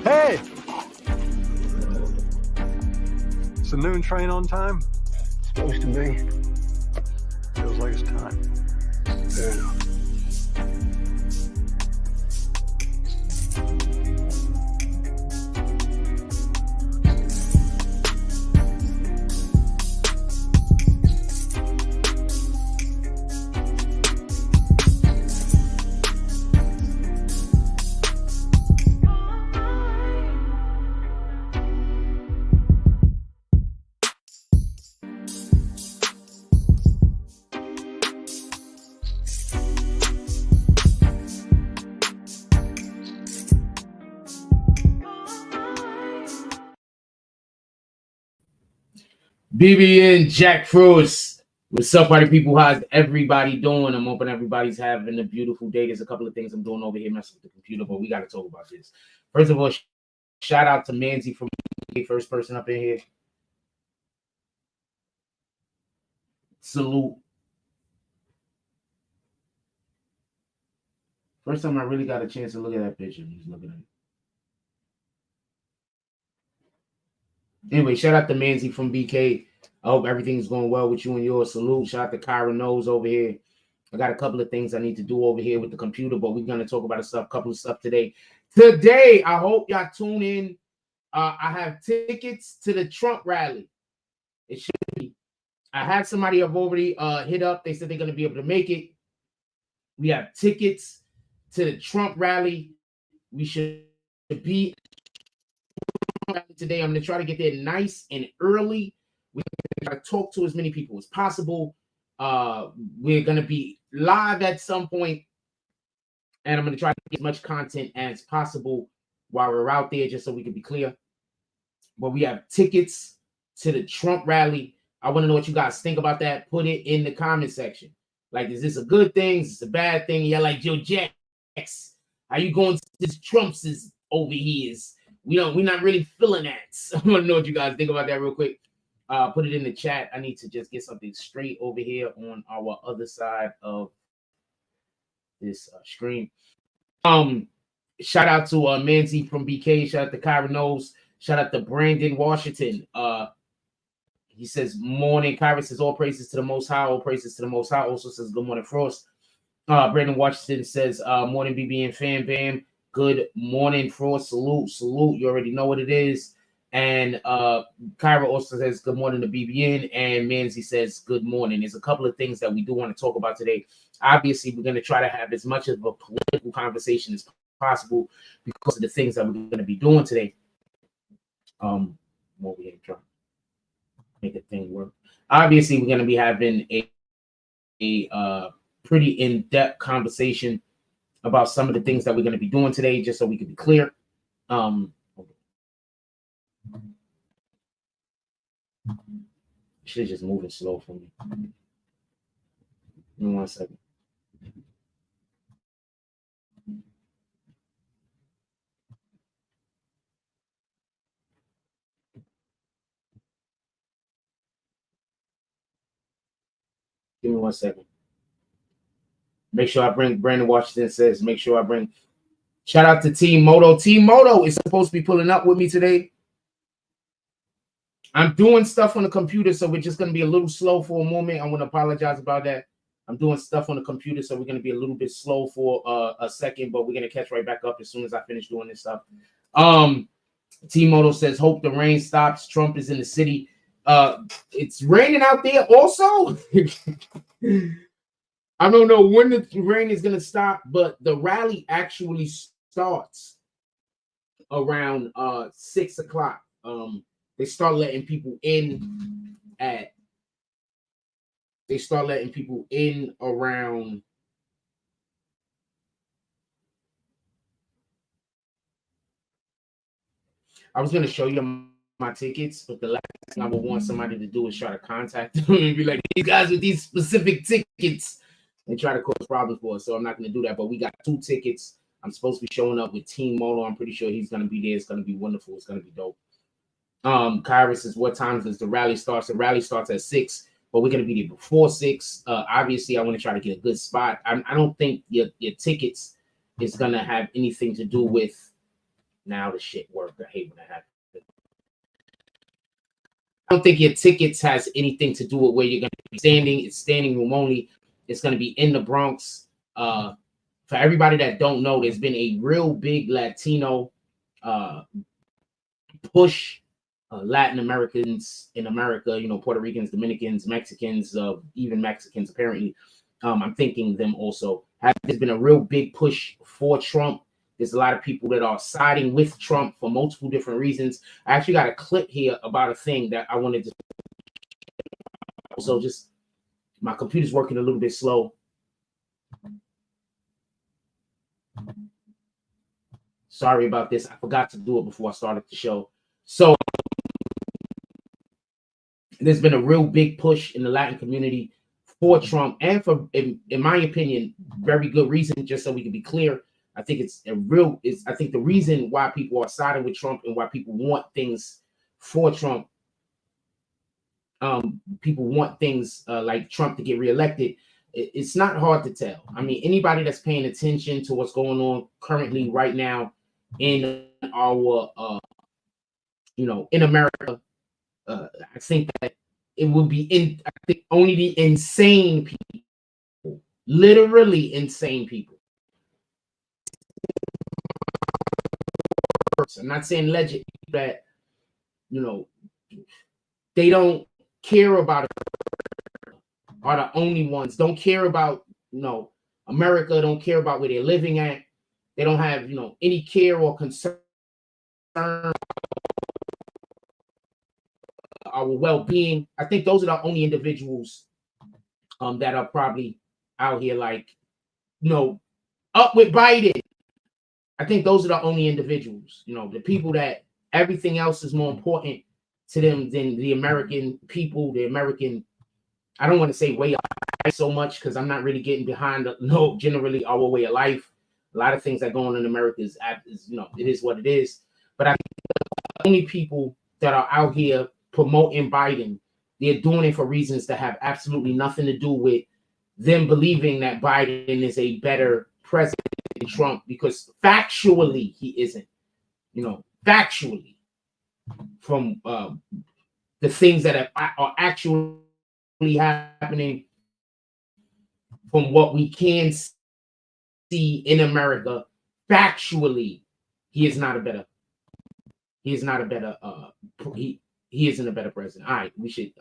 Hey! Is the noon train on time? Supposed to be. Feels like it's time. Fair enough. BBN Jack Frost. What's up, party people? How's everybody doing? I'm hoping everybody's having a beautiful day. There's a couple of things I'm doing over here messing with the computer, but we got to talk about this. First of all, shout out to Manzi from the first person up in here. Salute. First time I really got a chance to look at that picture. I'm just looking at it. Anyway, shout out to Manzi from BK. I hope everything's going well with you and yours. Salute. Shout out to Kyra Knows over here. I got a couple of things I need to do over here with the computer, but we're going to talk about a couple of stuff today. Today, I hope y'all tune in. I have tickets to the Trump rally. It should be. I had somebody I've already hit up. They said they're going to be able to make it. We have tickets to the Trump rally. We should be today. I'm going to try to get there nice and early. We're going to talk to as many people as possible. We're going to be live at some point, and I'm going to try to get as much content as possible while we're out there, just so we can be clear. But we have tickets to the Trump rally. I want to know what you guys think about that. Put it in the comment section. Like, is this a good thing? Is this a bad thing? Yeah, like, Joe Jax, how you going to this Trump's is over here? We're not really feeling that. So I want to know what you guys think about that real quick. Put it in the chat. I need to just get something straight over here on our other side of this screen. Shout out to Manzi from BK. Shout out to Kyra Knows. Shout out to Brandon Washington. He says, morning. Kyra says, all praises to the Most High. All praises to the Most High. Also says, good morning, Frost. Brandon Washington says, morning, BBN fan bam. Good morning, Frost. Salute, salute. You already know what it is. And Kyra also says, good morning to BBN. And Manzi says, good morning. There's a couple of things that we do want to talk about today. Obviously, we're going to try to have as much of a political conversation as possible because of the things that we're going to be doing today. What we ain't trying to make the thing work. Obviously, we're going to be having a pretty in-depth conversation about some of the things that we're going to be doing today, just so we can be clear. Shit's just moving slow for me. Give me 1 second. Give me 1 second. Make sure I bring Brandon Washington says, make sure I bring. Shout out to Team Moto. Team Moto is supposed to be pulling up with me today. I'm doing stuff on the computer, so we're just going to be a little slow for a moment. I want to apologize about that. I'm doing stuff on the computer, so we're going to be a little bit slow for a second, but we're going to catch right back up as soon as I finish doing this stuff. Team Moto says, hope the rain stops. Trump is in the city. It's raining out there also. I don't know when the rain is going to stop, but the rally actually starts around 6 o'clock. They start letting people in around I was going to show you my tickets, but the last thing I would want somebody to do is try to contact them and be like, these guys with these specific tickets, and try to cause problems for us. So I'm not going to do that, but we got 2 tickets. I'm supposed to be showing up with Team Moto. I'm pretty sure he's going to be there. It's going to be wonderful. It's going to be dope. Kyra says, what time does the rally start? The rally starts at 6, but we're going to be there before 6. Obviously, I want to try to get a good spot. I don't think your tickets is going to have anything to do with Now the shit worked. I hate when that happens. I don't think your tickets has anything to do with where you're going to be standing. It's standing room only. It's going to be in the Bronx. For everybody that don't know, there's been a real big Latino push. Latin Americans in America, you know, Puerto Ricans, Dominicans, Mexicans, even Mexicans, apparently. I'm thinking them also. There's been a real big push for Trump. There's a lot of people that are siding with Trump for multiple different reasons. I actually got a clip here about a thing that I wanted to. So just my computer's working a little bit slow. Sorry about this. I forgot to do it before I started the show. So there's been a real big push in the Latin community for Trump, and for, in my opinion, very good reason. Just so we can be clear, I think I think the reason why people are siding with Trump and why people want things for Trump, people want things like Trump to get reelected. It's not hard to tell. I mean, anybody that's paying attention to what's going on currently right now in our, in America, I think that it would be I think only the insane people, literally insane people. I'm not saying legend that, they don't care about it, are the only ones. Don't care about, America, don't care about where they're living at. They don't have, any care or concern our well-being. I think those are the only individuals that are probably out here like, up with Biden. I think those are the only individuals, the people that everything else is more important to them than the American people, the American, I don't want to say way of life so much because I'm not really getting behind, generally our way of life. A lot of things that go on in America is it is what it is. But I think the only people that are out here promoting Biden, they're doing it for reasons that have absolutely nothing to do with them believing that Biden is a better president than Trump, because factually he isn't. Factually, from the things that are actually happening, from what we can see in America, factually, he isn't a better president. All right,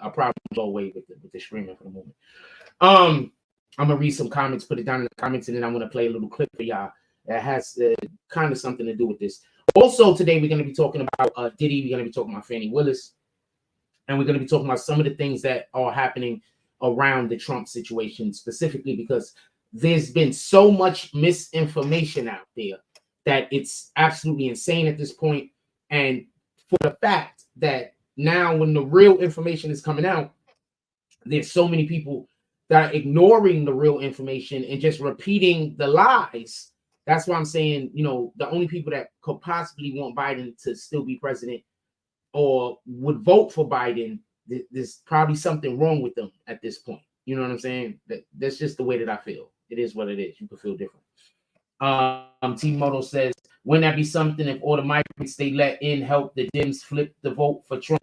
I'll probably go away with the streaming for the moment. I'm gonna read some comments, put it down in the comments, and then I'm gonna play a little clip for y'all that has kind of something to do with this. Also, today we're gonna be talking about Diddy. We're gonna be talking about Fani Willis, and we're gonna be talking about some of the things that are happening around the Trump situation, specifically because there's been so much misinformation out there that it's absolutely insane at this point. And for the fact that now when the real information is coming out, there's so many people that are ignoring the real information and just repeating the lies. That's why I'm saying, the only people that could possibly want Biden to still be president or would vote for Biden, there's probably something wrong with them at this point. You know what I'm saying? That's just the way that I feel. It is what it is. You can feel different. T Moto says, wouldn't that be something if all the migrants they let in help the Dems flip the vote for Trump?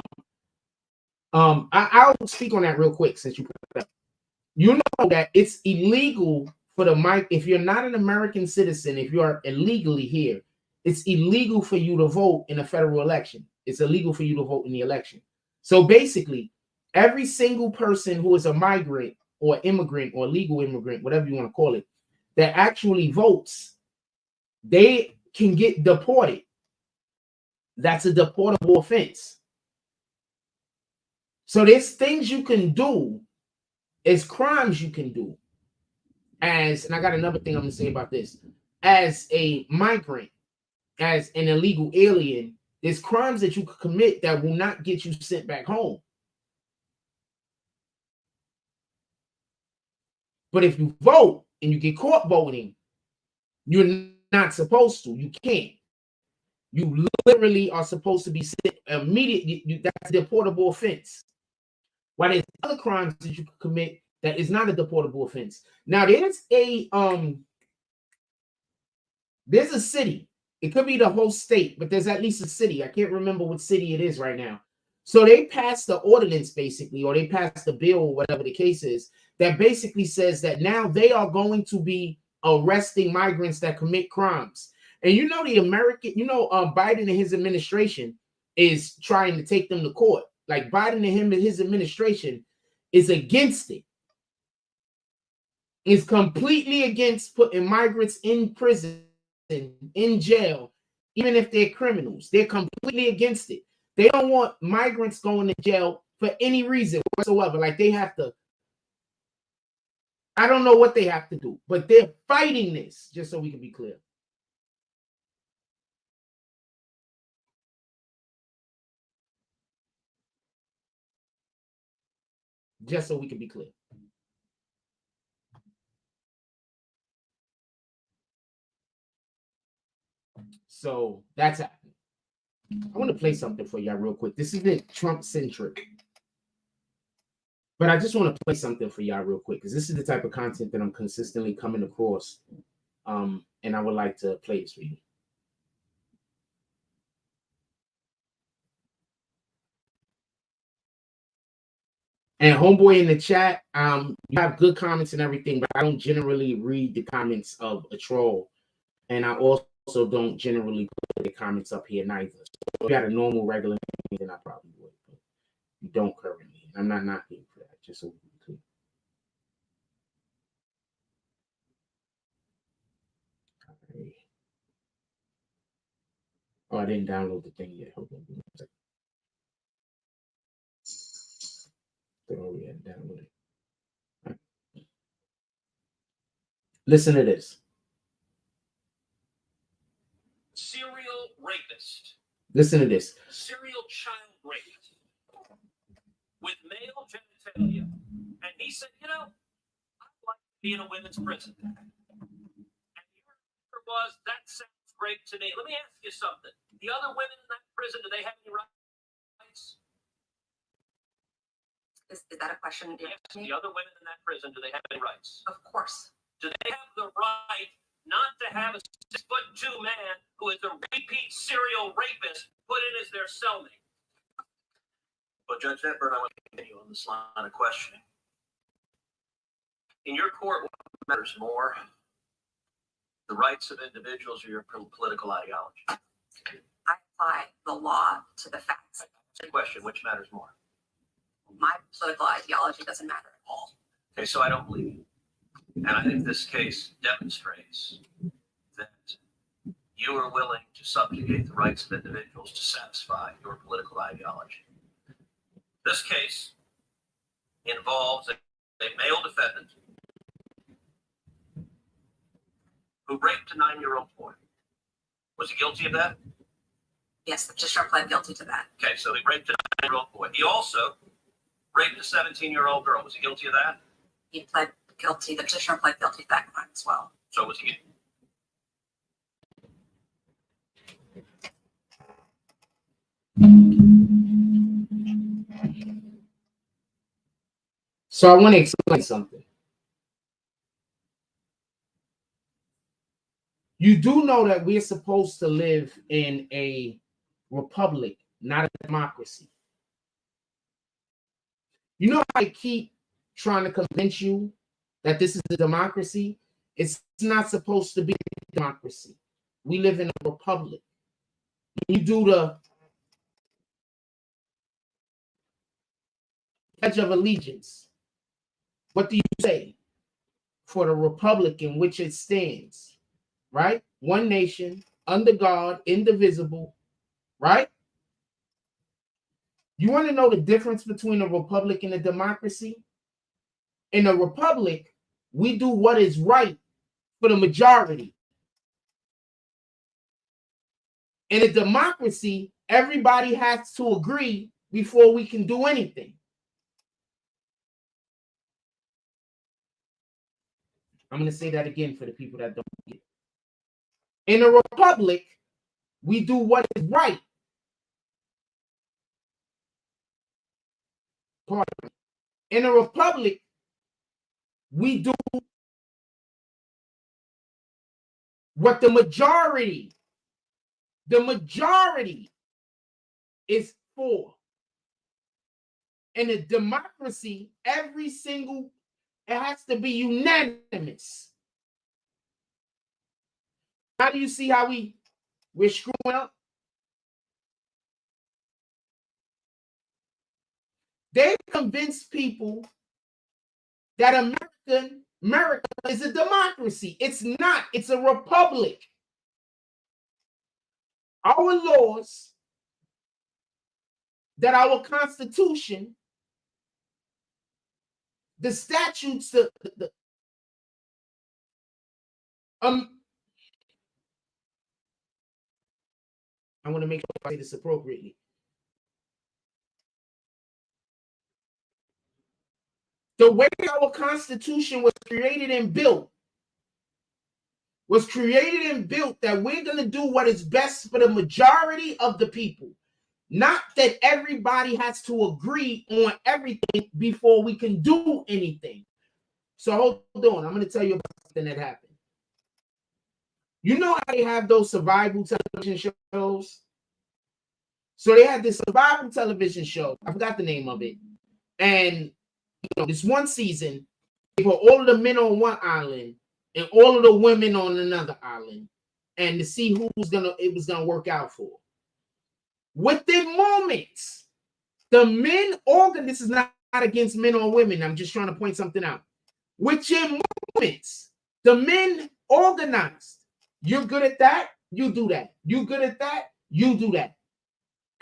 I'll speak on that real quick since you put that up. You know that it's illegal for if you're not an American citizen, if you are illegally here, it's illegal for you to vote in a federal election. It's illegal for you to vote in the election. So basically, every single person who is a migrant or immigrant or legal immigrant, whatever you want to call it, that actually votes, they can get deported. That's a deportable offense. So there's things you can do, as crimes you can do. And I got another thing I'm going to say about this. As a migrant, as an illegal alien, there's crimes that you could commit that will not get you sent back home. But if you vote and you get caught voting, you're not supposed to. You can't. You literally are supposed to be sent immediately. That's a deportable offense. While there's other crimes that you could commit that is not a deportable offense. Now there's a city It could be the whole state, but there's at least a city. I can't remember what city it is right now. So they passed the ordinance basically, or they passed the bill, or whatever the case is, that basically says that now they are going to be arresting migrants that commit crimes. And you know, the American, Biden and his administration is trying to take them to court. Like Biden and his administration is against it. Is completely against putting migrants in prison, in jail, even if they're criminals. They're completely against it. They don't want migrants going to jail for any reason whatsoever. Like they have to, I don't know what they have to do, but they're fighting this, just so we can be clear. Just so we can be clear. So that's happening. I want to play something for y'all real quick. This isn't Trump-centric, but I just want to play something for y'all real quick because this is the type of content that I'm consistently coming across, and I would like to play this for you. And homeboy in the chat, you have good comments and everything, but I don't generally read the comments of a troll, and I also don't generally put the comments up here neither. So if you had a normal, regular, then I probably would, but you don't currently. I'm not knocking for that, just so we can be clear. Okay. Oh, I didn't download the thing yet. Hold on. Oh, yeah, download it. Right. Listen to this. Serial rapist. Listen to this. Serial child rapist with male genitalia. And he said, I'd like to be in a women's prison. And the answer was, that sounds great to me. Let me ask you something. The other women in that prison, do they have any rights? Is that a question? Yes, the other women in that prison, do they have any rights? Of course. Do they have the right not to have a 6'2" man who is a repeat serial rapist put in as their cellmate? Well, Judge Hepburn, I want to continue on this line of questioning. In your court, what matters more? The rights of individuals or your political ideology? I apply the law to the facts. That's a question. Which matters more? My political ideology doesn't matter at all. Okay, so I don't believe you. And I think this case demonstrates that you are willing to subjugate the rights of individuals to satisfy your political ideology. This case involves a male defendant who raped a 9-year-old boy. Was he guilty of that? Yes, the petitioner pled guilty to that. Okay, so he raped a 9-year-old boy. He also raped a 17-year-old girl. Was he guilty of that? He pled guilty. The petitioner pled guilty to that crime as well. So was he? So I want to explain something. You do know that we're supposed to live in a republic, not a democracy. You know how I keep trying to convince you that this is a democracy? It's not supposed to be a democracy. We live in a republic. When you do the Pledge of Allegiance, what do you say? For the republic in which it stands, right? One nation, under God, indivisible, right? You want to know the difference between a republic and a democracy? In a republic, we do what is right for the majority. In a democracy, everybody has to agree before we can do anything. I'm going to say that again for the people that don't get it. In a republic, we do what is right. Pardon me. In a republic, we do what the majority The majority is for. In a democracy, it has to be unanimous. How do you see how we're screwing up? They convinced people that America is a democracy. It's not. It's a republic. Our laws, that our Constitution, the statutes, I want to make sure I say this appropriately. The way our Constitution was created and built that we're going to do what is best for the majority of the people. Not that everybody has to agree on everything before we can do anything. So hold on. I'm going to tell you about something that happened. You know how they have those survival television shows? So they had this survival television show. I forgot the name of it. And this one season, they put all of the men on one island and all of the women on another island, and to see who it was gonna work out for. Within moments, the men this is not against men or women. I'm just trying to point something out. Within moments, the men organized. You're good at that, you do that. You good at that, you do that.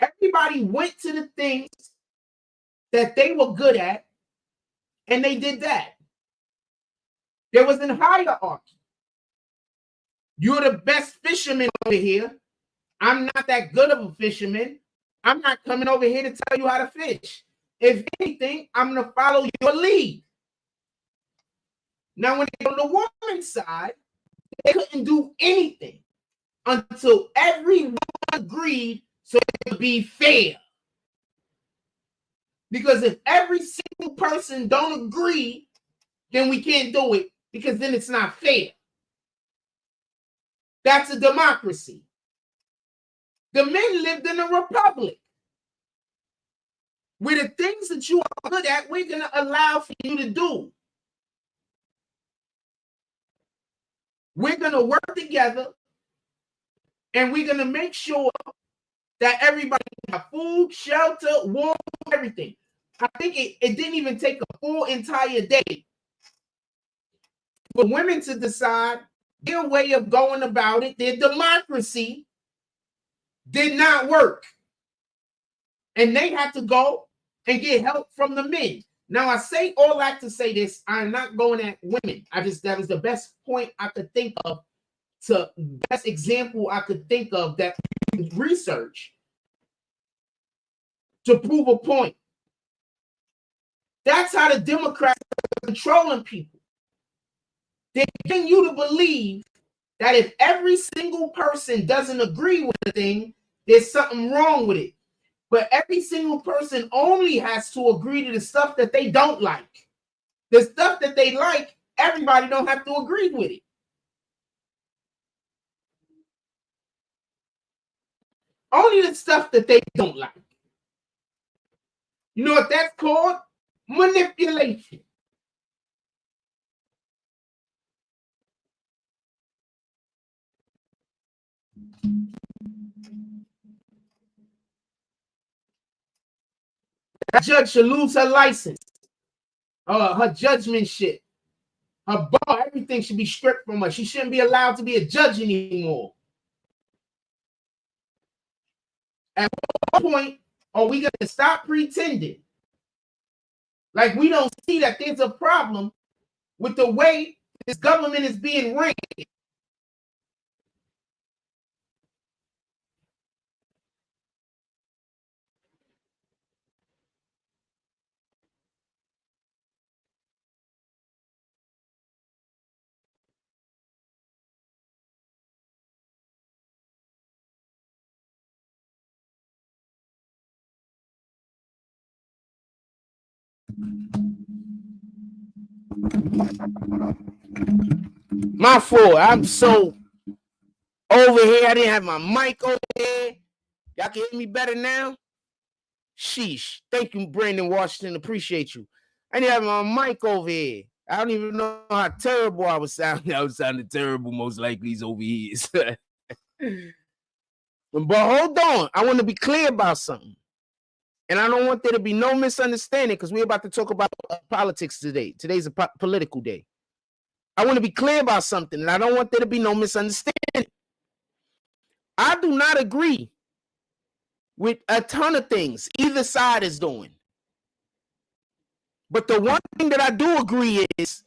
Everybody went to the things that they were good at, and they did that. There was a hierarchy. You're the best fisherman over here. I'm not that good of a fisherman. I'm not coming over here to tell you how to fish. If anything, I'm going to follow your lead. Now, when they go to the woman's side, they couldn't do anything until everyone agreed so it would be fair. Because if every single person don't agree, then we can't do it, because then it's not fair. That's a democracy. The men lived in a republic where the things that you are good at, we're going to allow for you to do. We're going to work together, and we're going to make sure that everybody has food, shelter, water, everything. I think it didn't even take a full entire day for women to decide their way of going about it. Their democracy did not work. And they had to go and get help from the men. Now, I say all that to say this. I'm not going at women. That was the best point I could think of, best example I could think of that research to prove a point. That's how the Democrats are controlling people. They're getting you to believe that if every single person doesn't agree with the thing, there's something wrong with it. But every single person only has to agree to the stuff that they don't like. The stuff that they like, everybody don't have to agree with it. Only the stuff that they don't like. You know what that's called? Manipulation. That judge should lose her license, her judgmentship, her bar, everything should be stripped from her. She shouldn't be allowed to be a judge anymore. At what point are we going to stop pretending like we don't see that there's a problem with the way this government is being ran? My fault. I'm so over here. I didn't have my mic over here. Y'all can hear me better now? Sheesh. Thank you, Brandon Washington. Appreciate you. I didn't have my mic over here. I don't even know how terrible I was sounding. I was sounding terrible, most likely he's over here. But hold on. I want to be clear about something. And I don't want there to be no misunderstanding because we're about to talk about politics today. Today's a political day. I want to be clear about something, and I don't want there to be no misunderstanding. I do not agree with a ton of things either side is doing. But the one thing that I do agree is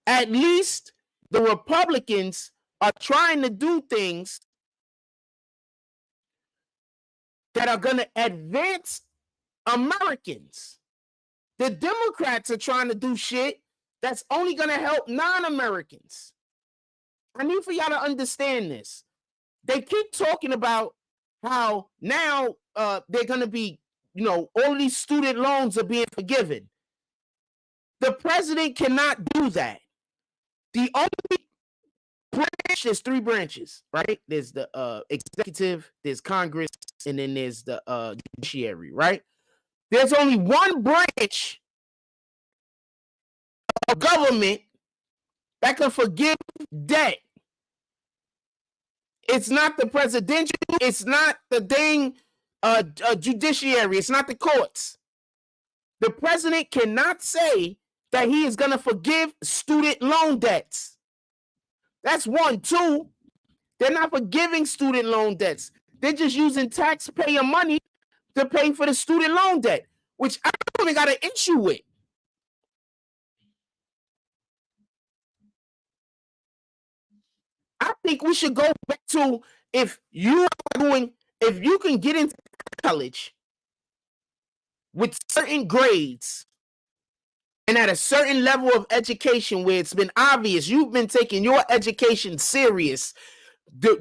at least the Republicans are trying to do things that are going to advance Americans. The Democrats are trying to do shit that's only going to help non-Americans. I need for y'all to understand this. They keep talking about how now they're going to be, all of these student loans are being forgiven. The president cannot do that. The only branch, there's three branches, right? There's the executive, there's Congress, and then there's the judiciary, right? There's only one branch of government that can forgive debt. It's not the presidential, it's not the dang judiciary, it's not the courts. The president cannot say that he is going to forgive student loan debts. That's one. Two, they're not forgiving student loan debts. They're just using taxpayer money to pay for the student loan debt, which I don't even got an issue with. I think we should go back to if you can get into college with certain grades and at a certain level of education where it's been obvious you've been taking your education serious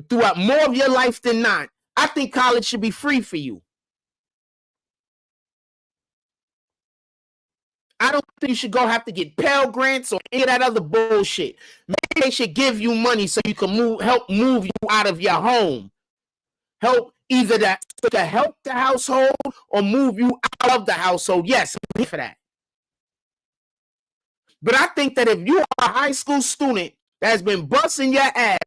throughout more of your life than not, I think college should be free for you. I don't think you should have to get Pell Grants or any of that other bullshit. Maybe they should give you money so you can help move you out of your home. Help either to help the household or move you out of the household. Yes, I'm here for that. But I think that if you are a high school student that has been busting your ass,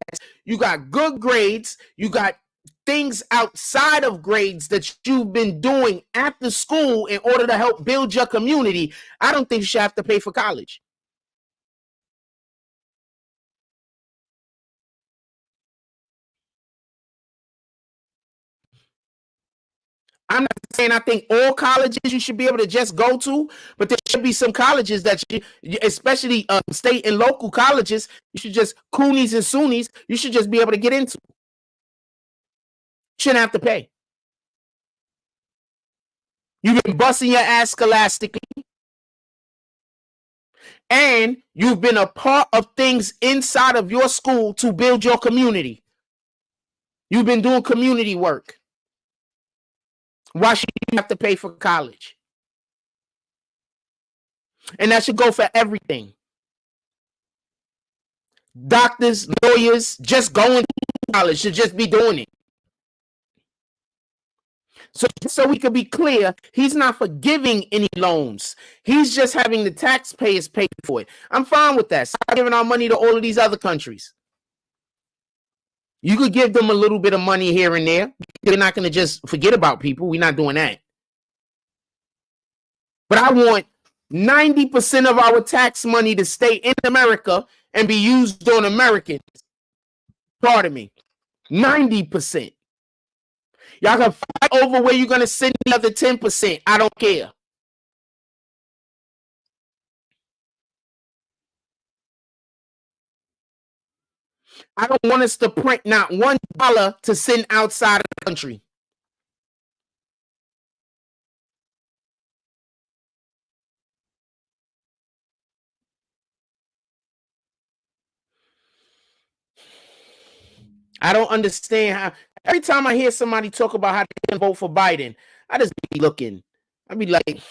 you got good grades, you got things outside of grades that you've been doing after school in order to help build your community, I don't think you should have to pay for college. I'm not saying I think all colleges you should be able to just go to, but there should be some colleges that especially state and local colleges, you should just Coonies and Soonies, you should just be able to get into. Shouldn't have to pay. You've been busting your ass scholastically, and you've been a part of things inside of your school to build your community. You've been doing community work. Why should you have to pay for college? And that should go for everything. Doctors, lawyers, just going to college should just be doing it. So we could be clear, he's not forgiving any loans. He's just having the taxpayers pay for it. I'm fine with that. Stop giving our money to all of these other countries. You could give them a little bit of money here and there. They're not going to just forget about people. We're not doing that. But I want 90% of our tax money to stay in America and be used on Americans. Pardon me. 90%. Y'all can fight over where you're going to send the other 10%. I don't care. I don't want us to print not $1 to send outside of the country. I don't understand how every time I hear somebody talk about how they can vote for Biden, I just be looking. I be like,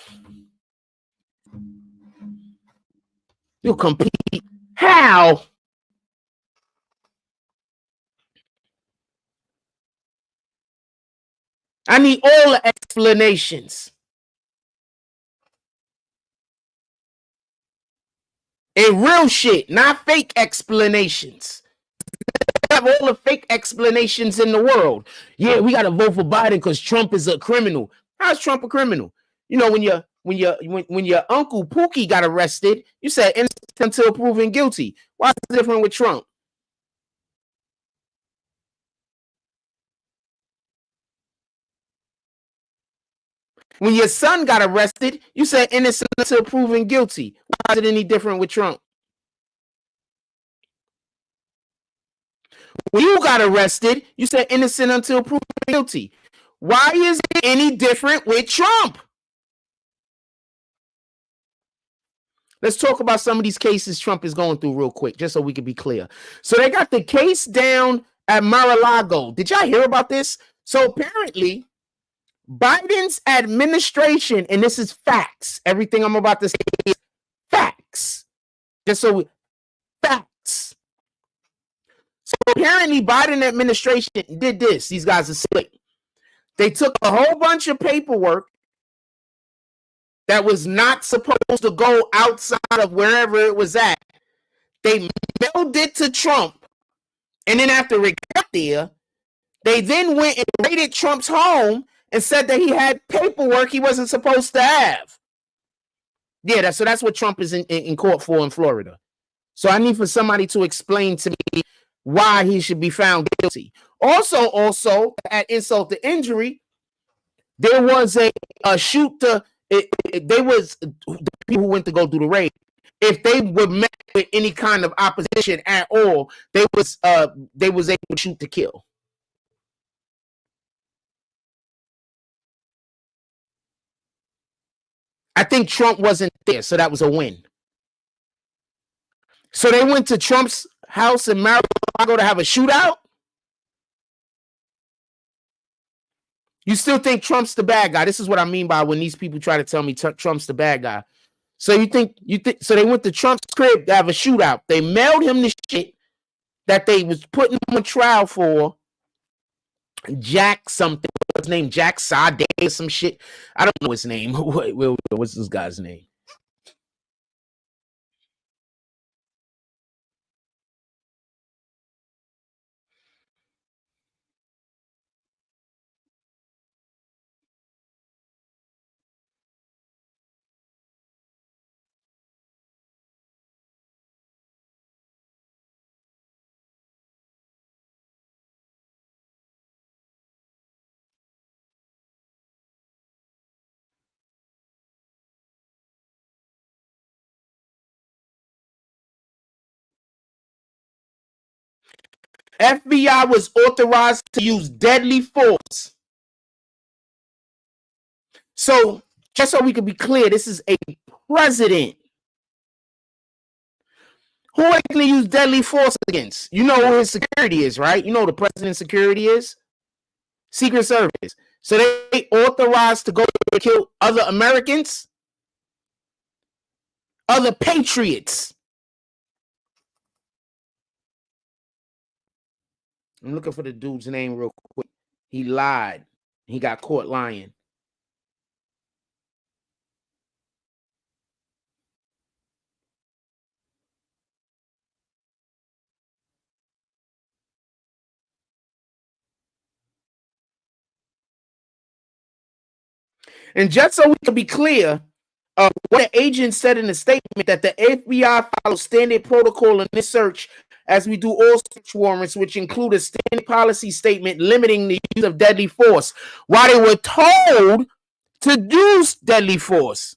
you compete. How? I need all the explanations. And real shit, not fake explanations. Have all the fake explanations in the world. Yeah, we gotta vote for Biden because Trump is a criminal. How's Trump a criminal? You know, when your uncle Pookie got arrested, you said innocent until proven guilty. Why is it different with Trump? When your son got arrested, you said innocent until proven guilty. Why is it any different with Trump? When you got arrested, you said innocent until proven guilty. Why is it any different with Trump? Let's talk about some of these cases Trump is going through real quick, just so we can be clear. So they got the case down at Mar-a-Lago. Did y'all hear about this? So apparently, Biden's administration, and this is facts. Everything I'm about to say is facts. Just so facts. So apparently, Biden administration did this. These guys are slick. They took a whole bunch of paperwork that was not supposed to go outside of wherever it was at. They mailed it to Trump. And then after it got there, they then went and raided Trump's home and said that he had paperwork he wasn't supposed to have. Yeah, so that's what Trump is in court for in Florida. So I need for somebody to explain to me why he should be found guilty. Also, at insult to injury, there was a shoot to they was the people who went to go do the raid. If they were met with any kind of opposition at all, they was able to shoot to kill. I think Trump wasn't there, so that was a win. So they went to Trump's house in Mar-a-Lago to have a shootout. You still think Trump's the bad guy? This is what I mean by when these people try to tell me Trump's the bad guy. So you think so they went to Trump's crib to have a shootout. They mailed him the shit that they was putting him on trial for. Jack something. What's his name? Jack Sade or some shit. I don't know his name. What's this guy's name? FBI was authorized to use deadly force. So, just so we can be clear, this is a president. Who are they going to use deadly force against? You know who his security is, right? You know who the president's security is? Secret Service. So they authorized to go kill other Americans? Other patriots. I'm looking for the dude's name real quick. He lied. He got caught lying. And just so we can be clear, what the agent said in the statement that the FBI follows standard protocol in this search as we do all search warrants, which include a standard policy statement limiting the use of deadly force, while they were told to use deadly force.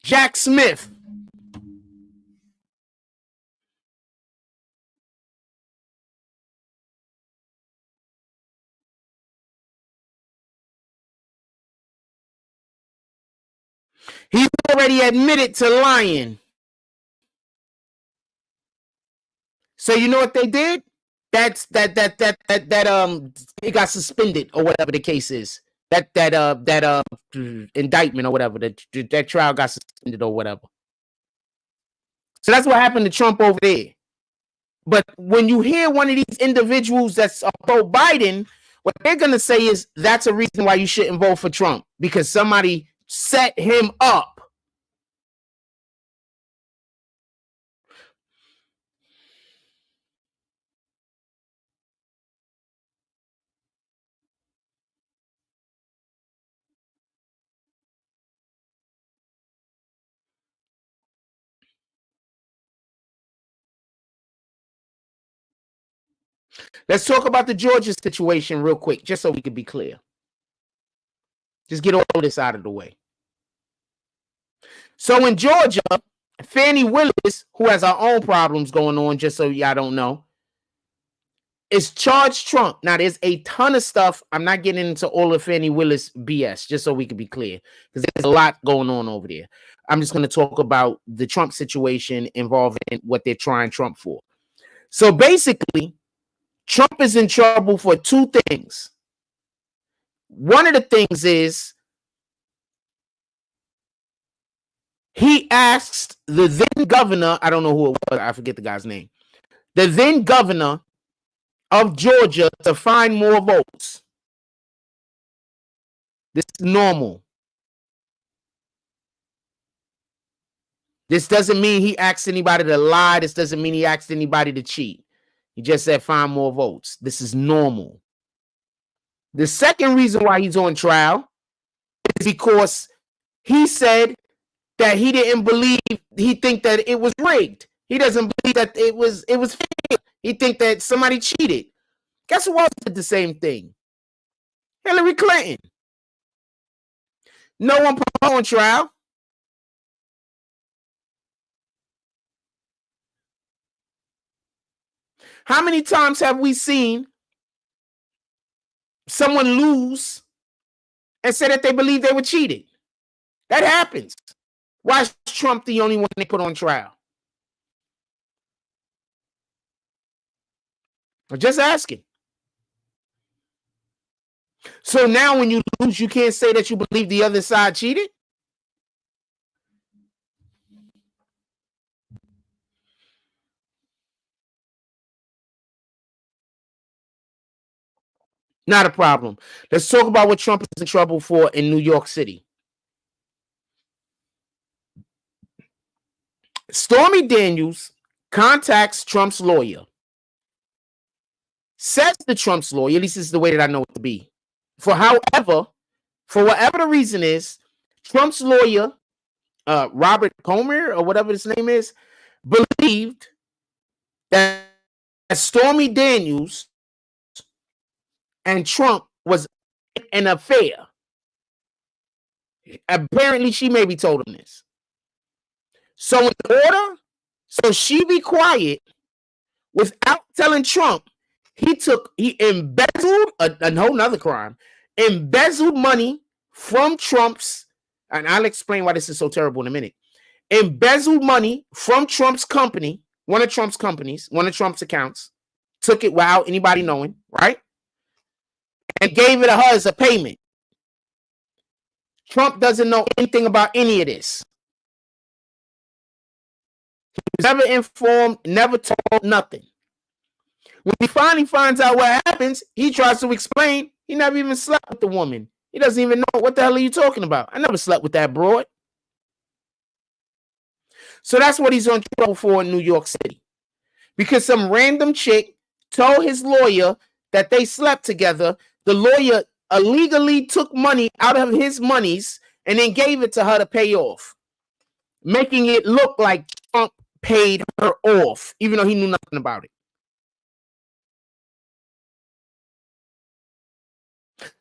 Jack Smith. He's already admitted to lying. So you know what they did? It got suspended or whatever the case is. That indictment or whatever, that trial got suspended or whatever. So that's what happened to Trump over there. But when you hear one of these individuals that's pro Biden, what they're gonna say is that's a reason why you shouldn't vote for Trump, because somebody set him up. Let's talk about the Georgia situation real quick, just so we can be clear. Just get all this out of the way. So in Georgia, Fani Willis, who has her own problems going on, just so y'all don't know, is charged Trump. Now, there's a ton of stuff. I'm not getting into all of Fani Willis BS, just so we can be clear, because there's a lot going on over there. I'm just going to talk about the Trump situation involving what they're trying Trump for. So basically, Trump is in trouble for two things. One of the things is he asked the then governor, I don't know who it was, I forget the guy's name, the then governor of Georgia to find more votes. This is normal. This doesn't mean he asked anybody to lie. This doesn't mean he asked anybody to cheat. He just said find more votes. This is normal. The second reason why he's on trial is because he said that he didn't believe, he think that it was rigged. He doesn't believe that it was fair. He think that somebody cheated. Guess who else did the same thing? Hillary Clinton. No one put her on trial. How many times have we seen someone lose and say that they believe they were cheated? That happens. Why is Trump the only one they put on trial? I'm just asking. So now when you lose, you can't say that you believe the other side cheated? Not a problem. Let's talk about what Trump is in trouble for in New York City. Stormy Daniels contacts Trump's lawyer. Says to Trump's lawyer, at least this is the way that I know it to be. For whatever the reason is, Trump's lawyer, Robert Comer or whatever his name is, believed that Stormy Daniels and Trump was an affair. Apparently, she maybe told him this. So in order, so she be quiet without telling Trump, he embezzled a whole nother crime, embezzled money from Trump's, and I'll explain why this is so terrible in a minute. Embezzled money from Trump's company, one of Trump's companies, one of Trump's accounts, took it without anybody knowing, right? And gave it to her as a payment. Trump doesn't know anything about any of this. He was never informed, never told, nothing. When he finally finds out what happens, he tries to explain. He never even slept with the woman. He doesn't even know what the hell are you talking about. I never slept with that broad. So that's what he's on trial for in New York City. Because some random chick told his lawyer that they slept together. The lawyer illegally took money out of his monies and then gave it to her to pay off, making it look like Trump paid her off, even though he knew nothing about it.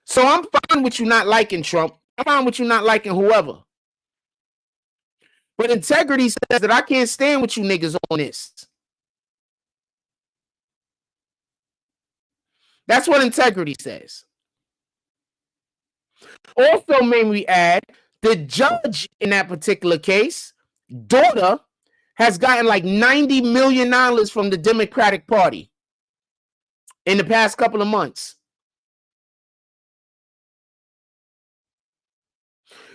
So I'm fine with you not liking Trump. I'm fine with you not liking whoever. But integrity says that I can't stand with you niggas on this. That's what integrity says. Also, may we add, The judge in that particular case, daughter, has gotten like $90 million from the Democratic Party in the past couple of months.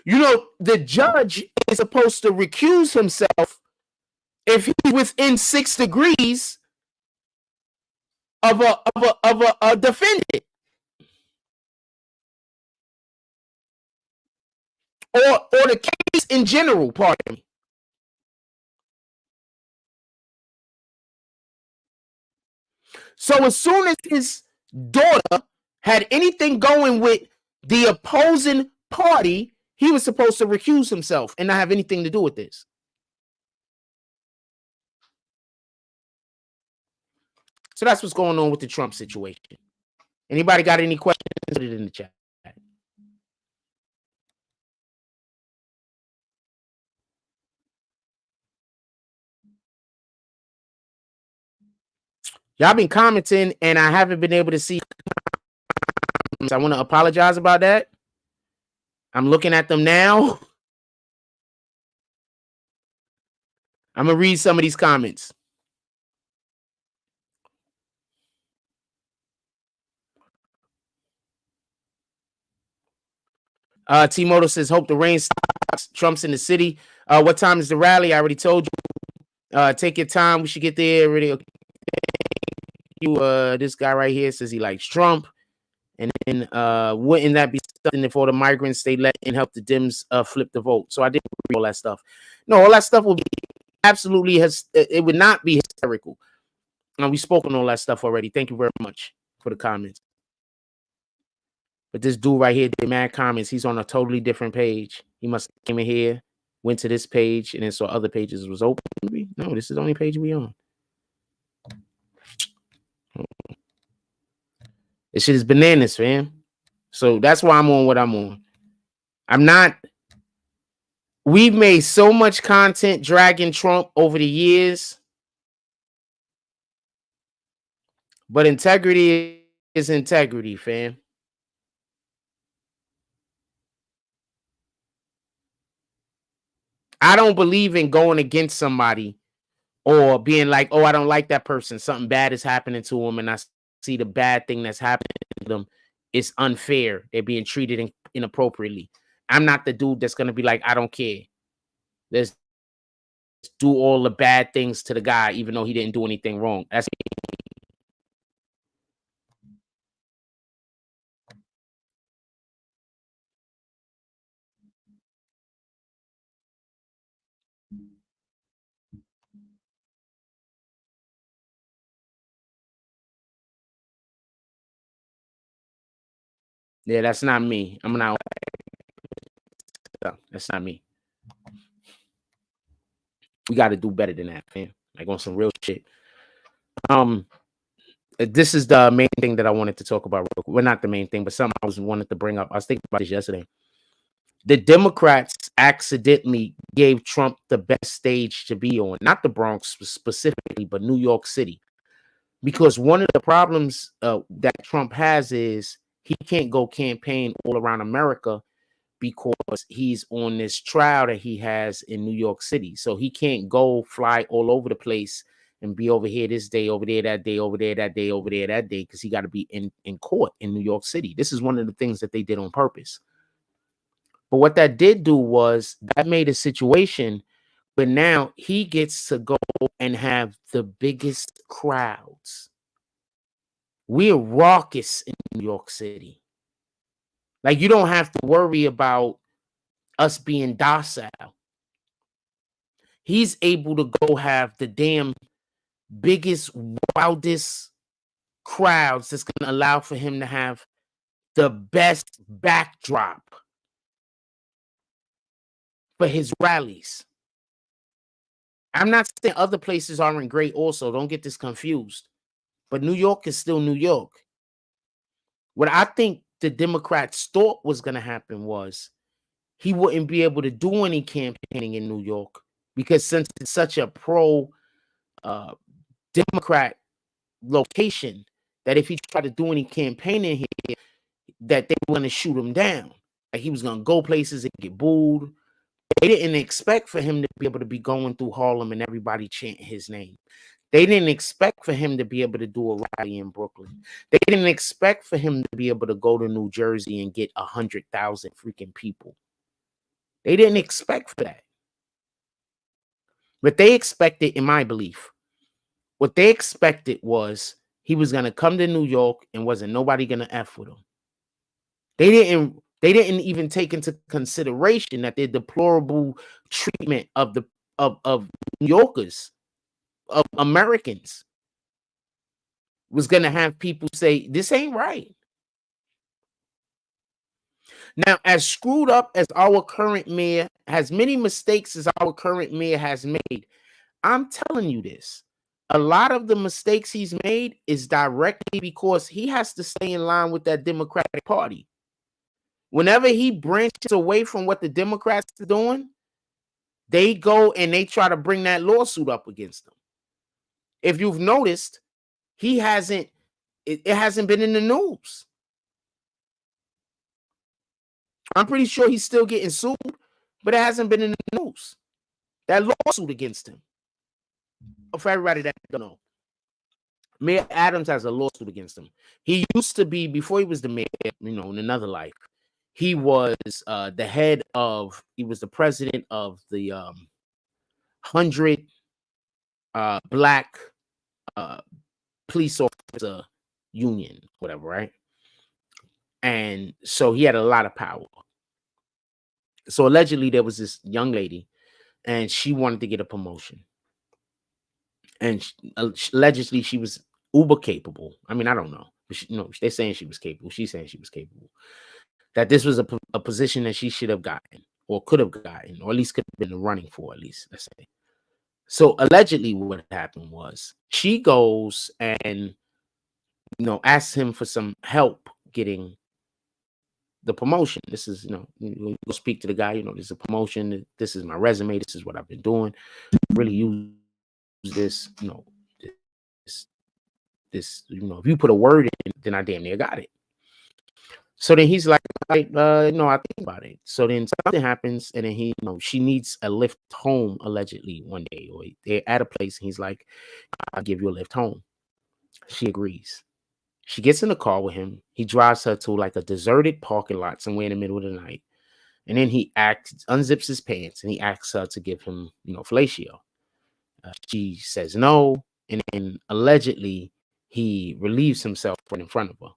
You know, the judge is supposed to recuse himself if he's within 6 degrees of a defendant. Or the case in general, pardon me. So as soon as his daughter had anything going with the opposing party, he was supposed to recuse himself and not have anything to do with this. So that's what's going on with the Trump situation. Anybody got any questions? Put it in the chat. Y'all been commenting and I haven't been able to see. I want to apologize about that. I'm looking at them now. I'm going to read some of these comments. T-Moto says, hope the rain stops. Trump's in the city. What time is the rally? I already told you. Take your time. We should get there. Really. Okay. This guy right here says he likes Trump. And then wouldn't that be something if all the migrants they let in help the Dems flip the vote? So I didn't read all that stuff. No, all that stuff will be absolutely it would not be hysterical. And we spoke on all that stuff already. Thank you very much for the comments. But this dude right here did mad comments. He's on a totally different page. He must have came in here, went to this page, and then saw other pages was open. Maybe. No, this is the only page we on. This shit is bananas, fam. So that's why I'm on what I'm on. I'm not. We've made so much content dragging Trump over the years. But integrity is integrity, fam. I don't believe in going against somebody or being like, oh, I don't like that person. Something bad is happening to them, and I see the bad thing that's happening to them. It's unfair. They're being treated inappropriately. I'm not the dude that's going to be like, I don't care. Let's do all the bad things to the guy, even though he didn't do anything wrong. That's yeah, that's not me. I'm not. That's not me. We got to do better than that, man. Like on some real shit. This is the main thing that I wanted to talk about real quick. Well, not the main thing, but something I wanted to bring up. I was thinking about this yesterday. The Democrats accidentally gave Trump the best stage to be on, not the Bronx specifically, but New York City. Because one of the problems that Trump has is he can't go campaign all around America because he's on this trial that he has in New York City. So he can't go fly all over the place and be over here this day, over there that day, over there that day, over there that day, because he got to be in court in New York City. This is one of the things that they did on purpose. But what that did do was that made a situation where now he gets to go and have the biggest crowds. We're raucous in New York City. Like, you don't have to worry about us being docile. He's able to go have the damn biggest, wildest crowds that's going to allow for him to have the best backdrop for his rallies. I'm not saying other places aren't great also. Don't get this confused. But New York is still New York. What I think the Democrats thought was going to happen was he wouldn't be able to do any campaigning in New York because since it's such a pro-Democrat location that if he tried to do any campaigning here, that they want to shoot him down. Like he was gonna go places and get booed. They didn't expect for him to be able to be going through Harlem and everybody chanting his name. They didn't expect for him to be able to do a rally in Brooklyn. They didn't expect for him to be able to go to New Jersey and get 100,000 freaking people. They didn't expect for that. But they expected, in my belief, what they expected was he was going to come to New York and wasn't nobody going to F with him. They didn't even take into consideration that their deplorable treatment of New Yorkers, of Americans, was going to have people say, this ain't right. Now, as screwed up as our current mayor, has many mistakes as our current mayor has made, I'm telling you this. A lot of the mistakes he's made is directly because he has to stay in line with that Democratic Party. Whenever he branches away from what the Democrats are doing, they go and they try to bring that lawsuit up against him. If you've noticed, it hasn't been in the news. I'm pretty sure he's still getting sued, but it hasn't been in the news. That lawsuit against him. For everybody that don't know, Mayor Adams has a lawsuit against him. He used to be, before he was the mayor, in another life, he was he was the president of the 100 black police officer union, whatever, right? And so he had a lot of power. So allegedly there was this young lady and she wanted to get a promotion. And allegedly she was uber capable. I mean, I don't know. But they're saying she was capable. She's saying she was capable. That this was a position that she should have gotten or could have gotten, or at least could have been running for, at least, let's say. So allegedly what happened was she goes and, asks him for some help getting the promotion. This is, you go speak to the guy, there's a promotion. This is my resume. This is what I've been doing. Really use this, this, if you put a word in, then I damn near got it. So then he's like, no, I think about it. So then something happens, and then she needs a lift home allegedly one day, or they're at a place, and he's like, I'll give you a lift home. She agrees. She gets in the car with him. He drives her to like a deserted parking lot somewhere in the middle of the night. And then he unzips his pants, and he asks her to give him, fellatio. She says no. And then allegedly he relieves himself right in front of her.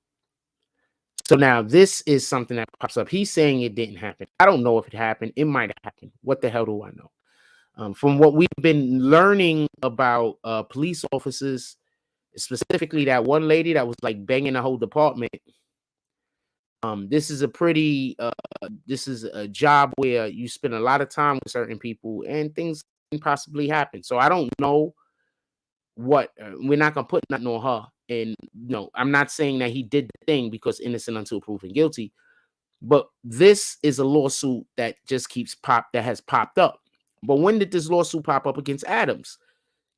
So now this is something that pops up. He's saying it didn't happen. I don't know if it happened. It might have happened. What the hell do I know? From what we've been learning about police officers, specifically that one lady that was like banging the whole department. This is a job where you spend a lot of time with certain people and things can possibly happen. So I don't know what we're not gonna put nothing on her. And I'm not saying that he did the thing, because innocent until proven guilty. But this is a lawsuit that just has popped up. But when did this lawsuit pop up against Adams?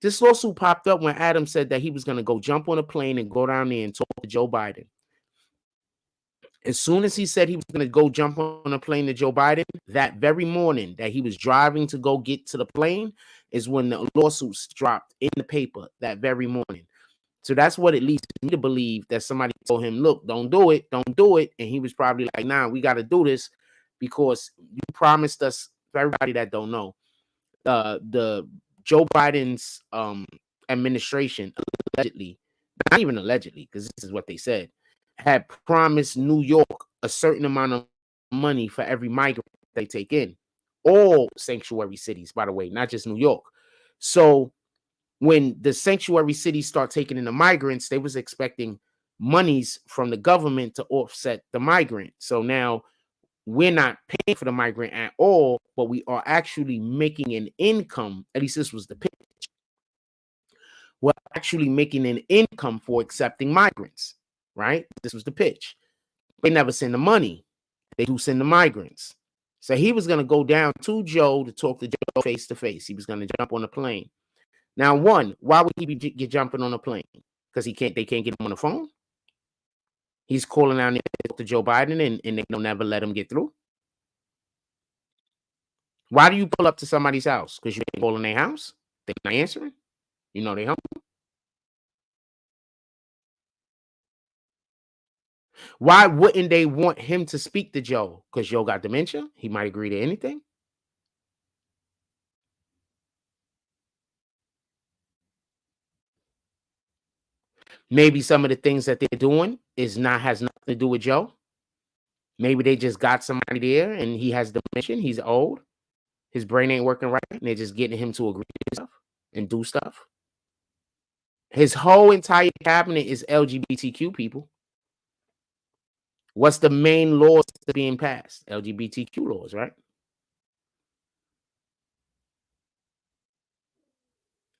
This lawsuit popped up when Adams said that he was going to go jump on a plane and go down there and talk to Joe Biden. As soon as he said he was going to go jump on a plane to Joe Biden, that very morning that he was driving to go get to the plane is when the lawsuits dropped in the paper that very morning. So that's what it leads me to believe, that somebody told him, look, don't do it. And he was probably like, nah, we got to do this because you promised us. For everybody that don't know, the Joe Biden's administration allegedly, not even allegedly, because this is what they said, had promised New York a certain amount of money for every migrant they take in. All sanctuary cities, by the way, not just New York. So when the sanctuary cities start taking in the migrants, they was expecting monies from the government to offset the migrant. So now we're not paying for the migrant at all, but we are actually making an income. At least this was the pitch. We're actually making an income for accepting migrants, right? This was the pitch. They never send the money. They do send the migrants. So he was going to go down to Joe to talk to Joe face to face. He was going to jump on a plane. Now, one, why would he get jumping on a plane? Because they can't get him on the phone. He's calling down there to Joe Biden, and they don't never let him get through. Why do you pull up to somebody's house? Because you ain't calling their house? They not answering? You know they home. Why wouldn't they want him to speak to Joe? Because Joe got dementia? He might agree to anything. Maybe some of the things that they're doing has nothing to do with Joe. Maybe they just got somebody there and he has dementia. He's old. His brain ain't working right. And they're just getting him to agree to stuff and do stuff. His whole entire cabinet is LGBTQ people. What's the main laws that are being passed? LGBTQ laws, right?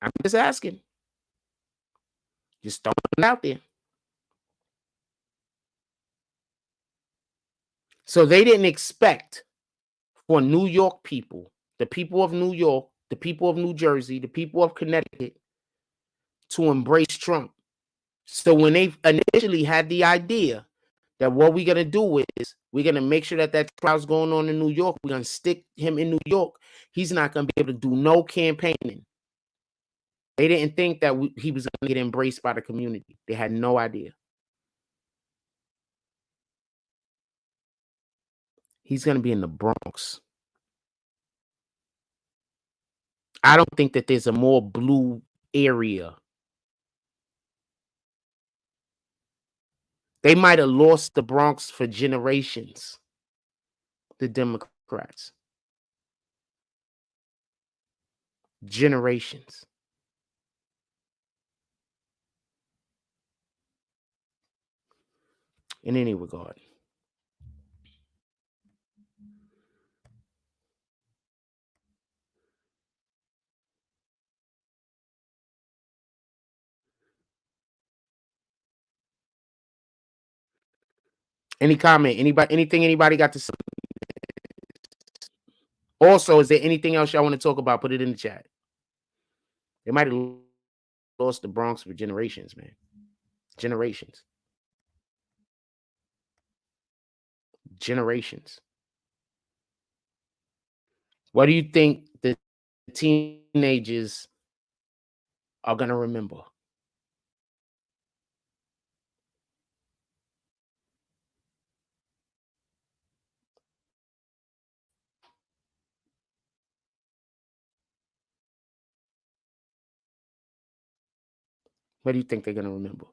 I'm just asking. Just throwing it out there. So they didn't expect for New York people, the people of New York, the people of New Jersey, the people of Connecticut to embrace Trump. So when they initially had the idea that what we're going to do is we're going to make sure that trial's going on in New York, we're going to stick him in New York, he's not going to be able to do no campaigning. They didn't think that he was going to get embraced by the community. They had no idea. He's going to be in the Bronx. I don't think that there's a more blue area. They might have lost the Bronx for generations, the Democrats. Generations. In any regard. Any comment? Anything anybody got to say? Also, is there anything else y'all want to talk about? Put it in the chat. They might have lost the Bronx for generations, man. Generations. Generations. What do you think the teenagers are going to remember? What do you think they're going to remember?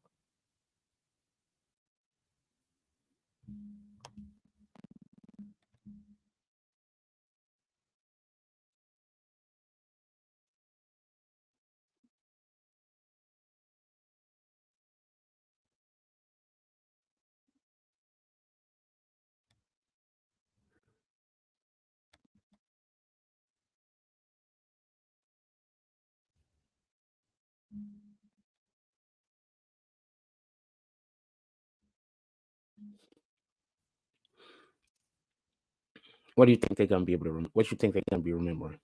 What do you think they're going to be able to remember? What you think they're going to be remembering?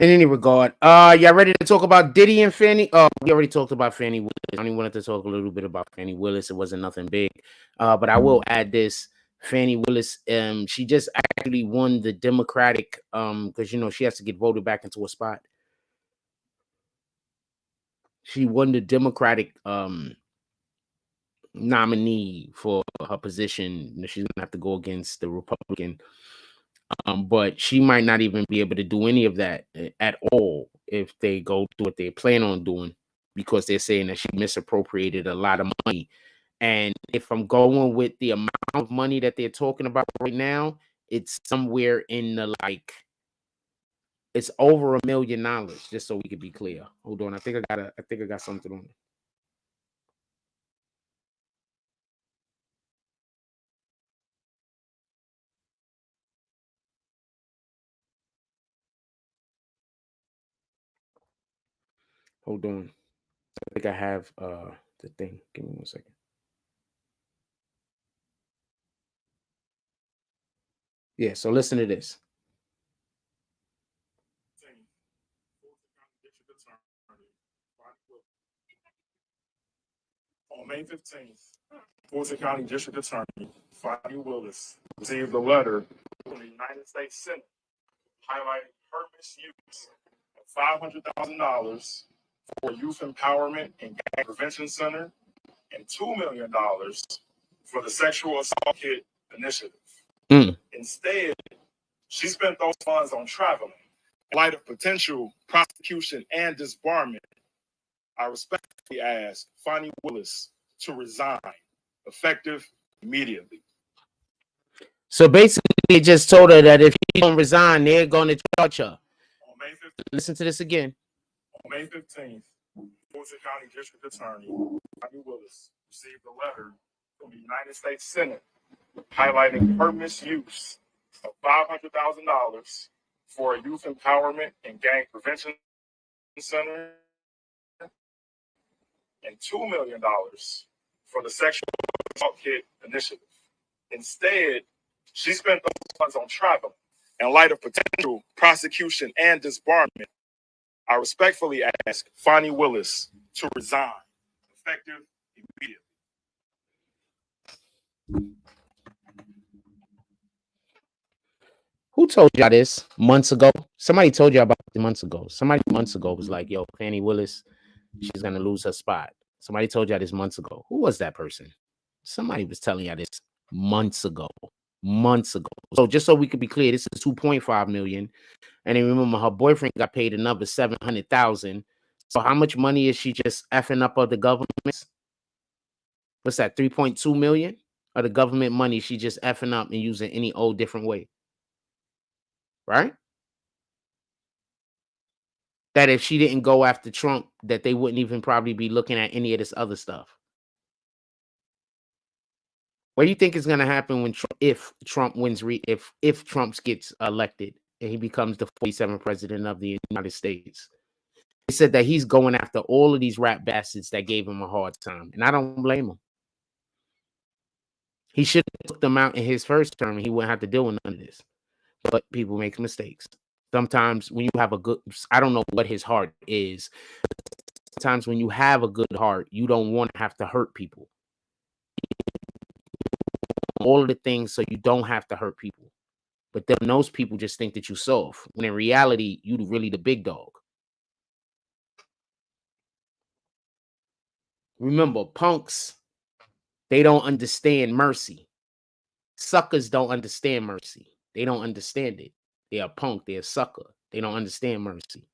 In any regard, y'all ready to talk about Diddy and Fani? Oh, we already talked about Fani Willis. I only wanted to talk a little bit about Fani Willis. It wasn't nothing big. But I will add this. Fani Willis, she just actually won the Democratic, because you know she has to get voted back into a spot. She won the Democratic nominee for her position. She's gonna have to go against the Republican. But she might not even be able to do any of that at all if they go do what they plan on doing, because they're saying that she misappropriated a lot of money. And if I'm going with the amount of money that they're talking about right now, it's somewhere in the it's over $1 million, just so we could be clear. Hold on, I think I got something on it. Hold on. I think I have the thing. Give me 1 second. Yeah, so listen to this. On May 15th, Fulton County District Attorney Fani Willis received a letter from the United States Senate highlighting her misuse of $500,000 for Youth Empowerment and Gang Prevention Center and $2 million for the Sexual Assault Kit Initiative. Instead, she spent those funds on traveling. In light of potential prosecution and disbarment, I respectfully ask Fani Willis to resign, effective immediately. So basically, they just told her that if she don't resign, they're going to charge her. On May 15th, Listen to this again. On May 15th, Fulton County District Attorney Fani Willis received a letter from the United States Senate highlighting her misuse of $500,000 for a Youth Empowerment and Gang Prevention Center and $2 million for the Sexual Assault Kit Initiative. Instead, she spent those funds on travel. In light of potential prosecution and disbarment, I respectfully ask Fani Willis to resign, effective immediately. Who told y'all this months ago? Somebody told y'all about it months ago. Somebody months ago was like, yo, Fani Willis, she's going to lose her spot. Somebody told y'all this months ago. Who was that person? Somebody was telling y'all this months ago. Months ago. So just so we could be clear, this is $2.5 million. And then remember, her boyfriend got paid another $700,000. So how much money is she just effing up of the government? What's that? 3.2 million of the government money she just effing up and using any old different way. Right? That if she didn't go after Trump, that they wouldn't even probably be looking at any of this other stuff. What do you think is going to happen when if Trump wins, if Trump gets elected and he becomes the 47th president of the United States? He said that he's going after all of these rap bastards that gave him a hard time, and I don't blame him. He should have took them out in his first term, and he wouldn't have to deal with none of this. But people make mistakes. Sometimes when you have a good, I don't know what his heart is. Sometimes when you have a good heart, you don't want to have to hurt people. All of the things so you don't have to hurt people. But then those people just think that you're soft, when in reality, you're really the big dog. Remember, punks, they don't understand mercy. Suckers don't understand mercy. They don't understand it. They're a punk. They're a sucker. They don't understand mercy.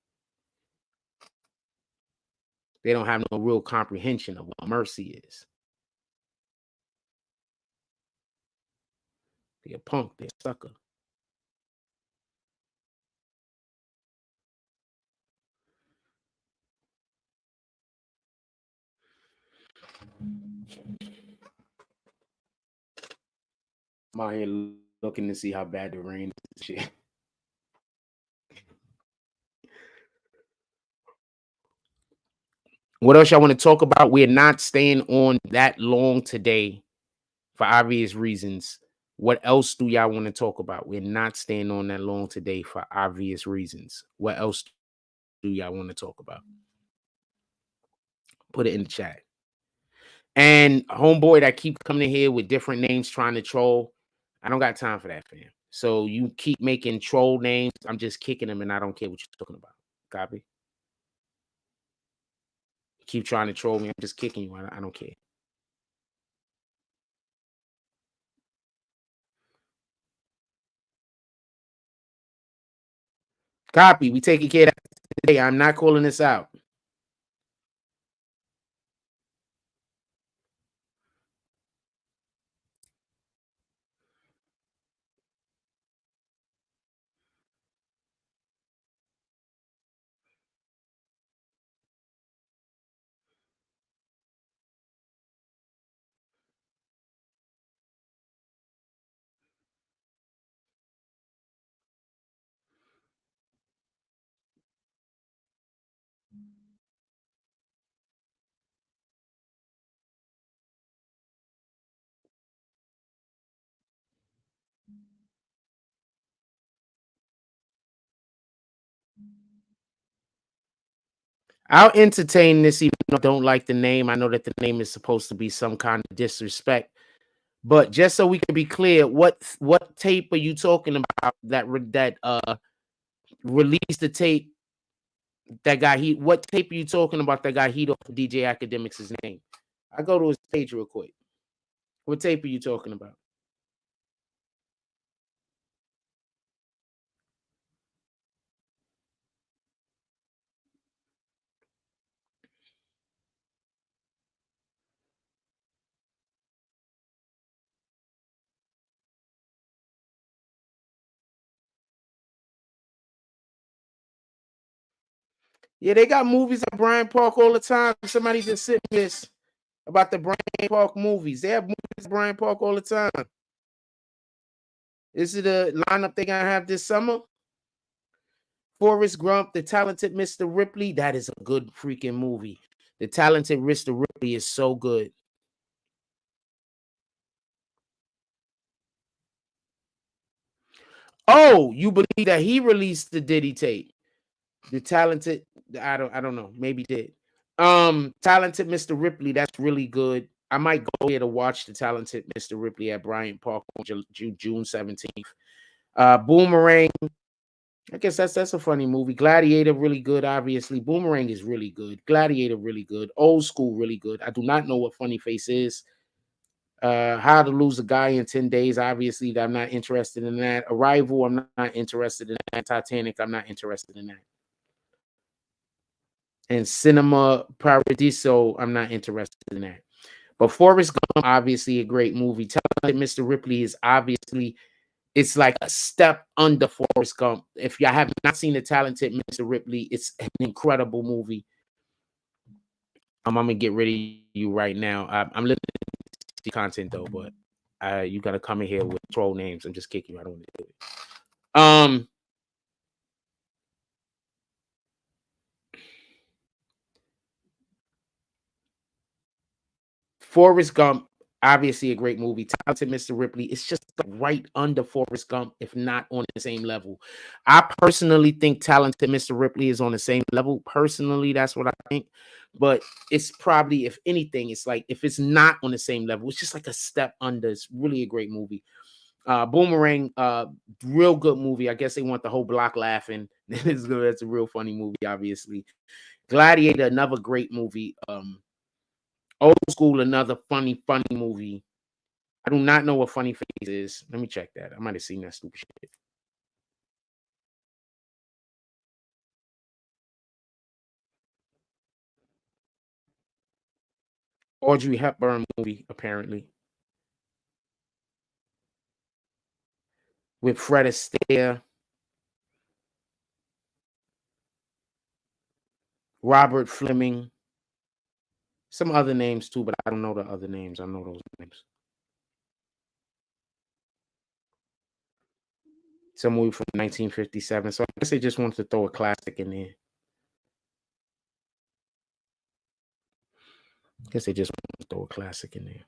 They don't have no real comprehension of what mercy is. They're a punk. They're a sucker. I'm out here looking to see how bad the rain is. Shit. What else y'all want to talk about? We're not staying on that long today for obvious reasons. What else do y'all want to talk about? We're not staying on that long today for obvious reasons. What else do y'all want to talk about? Put it in the chat. And homeboy that keep coming in here with different names trying to troll, I don't got time for that, fam. So you keep making troll names. I'm just kicking them, and I don't care what you're talking about. Copy? Keep trying to troll me. I'm just kicking you. I don't care. Copy. We taking care of that today. I'm not calling this out. I'll entertain this even though I don't like the name. I know that the name is supposed to be some kind of disrespect. But just so we can be clear, what tape are you talking about that released the tape that got heat? What tape are you talking about that got heat off of DJ Academics' name? I go to his page real quick. What tape are you talking about? Yeah, they got movies at Bryant Park all the time. Somebody just sent me this about the Bryant Park movies. They have movies at Bryant Park all the time. Is it a lineup they gonna have this summer? Forrest Gump, The Talented Mr. Ripley. That is a good freaking movie. The Talented Mr. Ripley is so good. Oh, you believe that he released the Diddy tape? The Talented, I don't know. Maybe did. Talented Mr. Ripley, that's really good. I might go here to watch the Talented Mr. Ripley at Bryant Park on June 17th. Boomerang. I guess that's a funny movie. Gladiator, really good, obviously. Boomerang is really good. Gladiator, really good. Old School, really good. I do not know what Funny Face is. How to Lose a Guy in 10 Days. Obviously, I'm not interested in that. Arrival, I'm not interested in that. Titanic, I'm not interested in that. And Cinema Paradiso, I'm not interested in that. But Forrest Gump, obviously a great movie. Talented Mr. Ripley is obviously, it's like a step under Forrest Gump. If you have not seen The Talented Mr. Ripley, it's an incredible movie. I'm gonna get rid of you right now. I'm listening to the content though, but you gotta come in here with troll names. I'm just kicking you. I don't want to do it. Forrest Gump, obviously a great movie. Talented Mr. Ripley, it's just right under Forrest Gump, if not on the same level. I personally think Talented Mr. Ripley is on the same level. Personally, that's what I think. But it's probably, if anything, it's like if it's not on the same level, it's just like a step under. It's really a great movie. Boomerang, real good movie. I guess they want the whole block laughing. It's good. It's a real funny movie, obviously. Gladiator, another great movie. Old School, another funny movie. I do not know what Funny Face is. Let me check that. I might have seen that stupid shit. Audrey Hepburn movie, apparently. With Fred Astaire. Robert Fleming. Some other names too, but I don't know the other names. I know those names. Some movie from 1957. So I guess they just wanted to throw a classic in there. I guess they just want to throw a classic in there.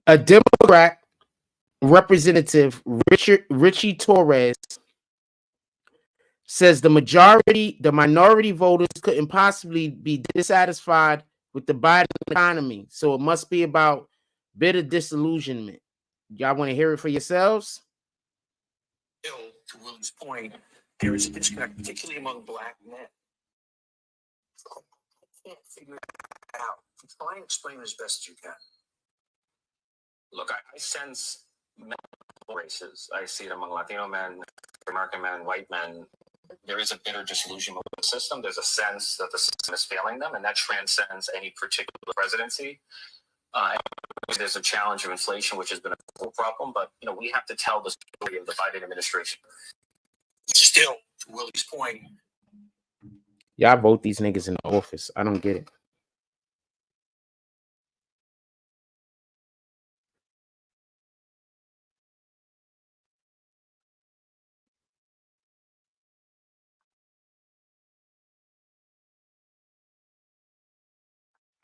A Democrat representative, Richie Torres, says the minority voters couldn't possibly be dissatisfied with the Biden economy, so it must be about bitter disillusionment. Y'all want to hear it for yourselves? To Willie's point, there is a disconnect, particularly among black men. I can't figure it out. Try and explain as best as you can. Look, I sense races. I see it among Latino men, American men, white men. There is a bitter disillusionment with the system. There's a sense that the system is failing them, and that transcends any particular presidency. There's a challenge of inflation, which has been a whole problem, but we have to tell the story of the Biden administration. Still, to Willie's point, y'all vote these niggas in the office. I don't get it.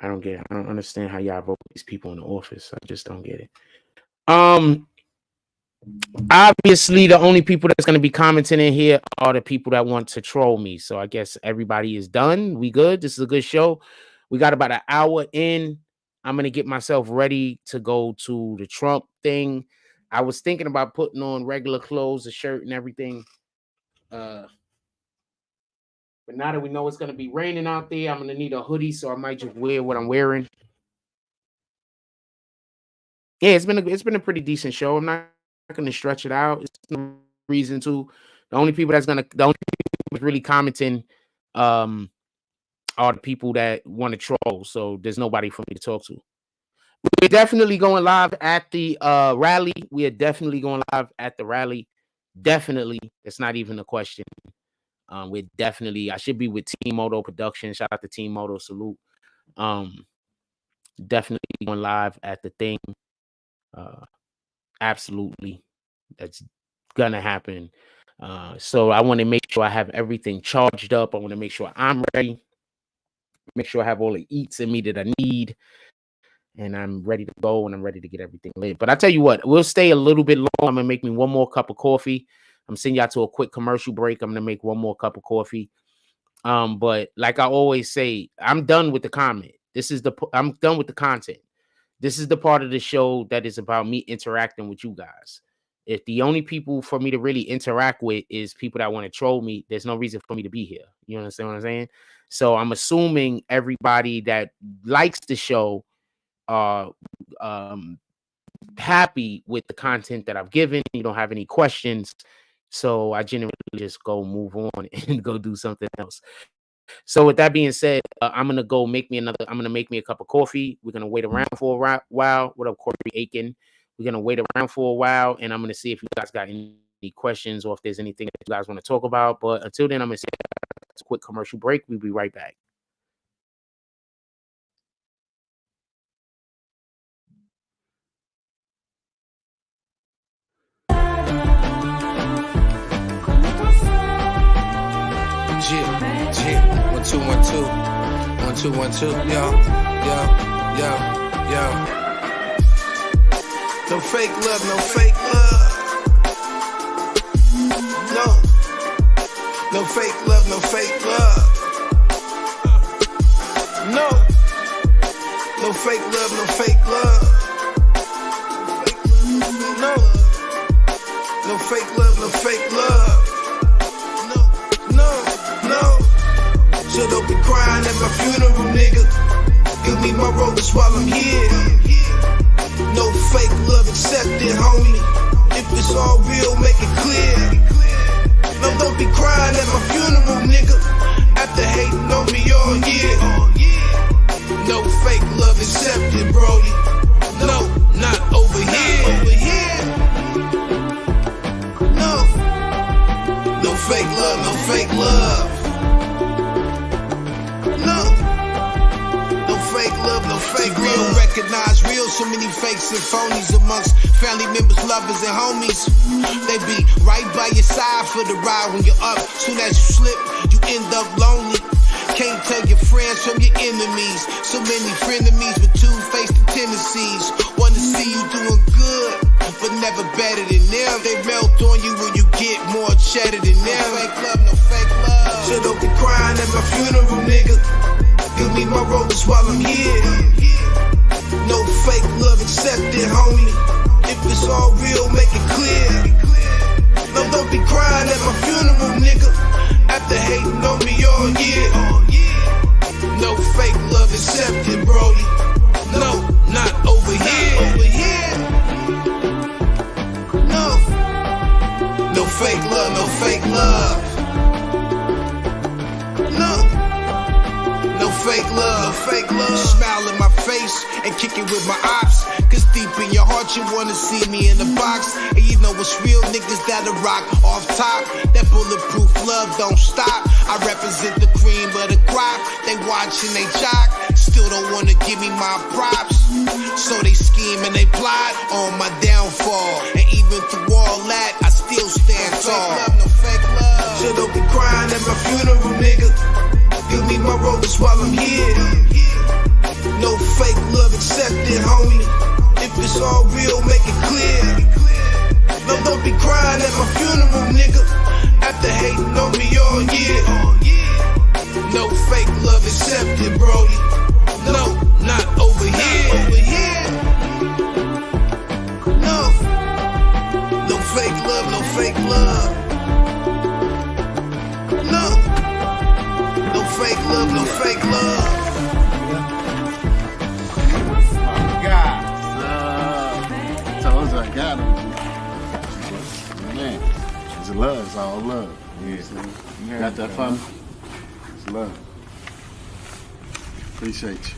I don't get it. I don't understand how y'all vote these people in the office. I just don't get it. Obviously, the only people that's going to be commenting in here are the people that want to troll me. So I guess everybody is done. We good. This is a good show. We got about an hour in. I'm going to get myself ready to go to the Trump thing. I was thinking about putting on regular clothes, a shirt and everything. But now that we know it's going to be raining out there, I'm going to need a hoodie, so I might just wear what I'm wearing. Yeah, it's been a pretty decent show. I'm not going to stretch it out. It's no reason to. The only people that's really commenting are the people that want to troll. So there's nobody for me to talk to. We're definitely going live at the rally. We are definitely going live at the rally. Definitely. It's not even a question. We're definitely, I should be with Team Moto Production. Shout out to Team Moto. Salute. Definitely going live at the thing. Absolutely. That's gonna happen. So I want to make sure I have everything charged up. I want to make sure I'm ready. Make sure I have all the eats in me that I need. And I'm ready to go, and I'm ready to get everything lit. But I tell you what, we'll stay a little bit long. I'm gonna make me one more cup of coffee. I'm sending y'all to a quick commercial break. I'm gonna make one more cup of coffee. But like I always say, I'm done with the comment. I'm done with the content. This is the part of the show that is about me interacting with you guys. If the only people for me to really interact with is people that want to troll me, there's no reason for me to be here. You understand what I'm saying? So I'm assuming everybody that likes the show are happy with the content that I've given. You don't have any questions. So I generally just go move on and go do something else. So with that being said, I'm going to go make me a cup of coffee. We're going to wait around for a while. What up, Corey Aiken? We're going to wait around for a while, and I'm going to see if you guys got any questions or if there's anything that you guys want to talk about. But until then, I'm going to say a quick commercial break. We'll be right back. Yeah. 1 2 1 2 1 2 1 2. Yo. No fake love, no fake love. No fake love, no fake love. No fake love, no fake love. No fake love, no fake love. No. So don't be crying at my funeral, nigga. Give me my roses while I'm here. No fake love accepted, homie. If it's all real, make it clear. No, don't be crying at my funeral, nigga. After hating on me all year. No fake love accepted, Brody. No, not over here. No fake love, no fake love. No fake love, no fake love. Real, recognize real, so many fakes and phonies amongst family members, lovers, and homies. They be right by your side for the ride when you're up. Soon as you slip, you end up lonely. Can't tell your friends from your enemies. So many frenemies with two-faced tendencies. Wanna see you doing good, but never better than them. They melt on you when you get more cheddar than them. No fake love, no fake love. So don't be crying at my funeral, nigga. Give me my roses while I'm here. No fake love accepted, homie. If it's all real, make it clear. No, don't be crying at my funeral, nigga. After hating on me all year. No fake love accepted, brody. No, not over here. No fake love, no fake love. No fake love, no fake love. Smile in my face and kick it with my ops. Cause deep in your heart you wanna see me in the box. And you know it's real niggas that'll rock off top. That bulletproof love don't stop. I represent the cream of the crop. They watching, they jock. Still don't wanna give me my props. So they scheme and they plot on my downfall. And even through all that, I still stand tall. No fake love. So don't be crying at my funeral, nigga. Give me my roses while I'm here. No fake love accepted, homie. If it's all real, make it clear. No, don't be crying at my funeral, nigga. After hating on me all year. No fake love accepted, brody. No, not over here. No fake love, no fake love. No fake love, no fake love. Told you I got him. Man, it's love, it's all love. Yeah. You got that for me? It's love. Appreciate you.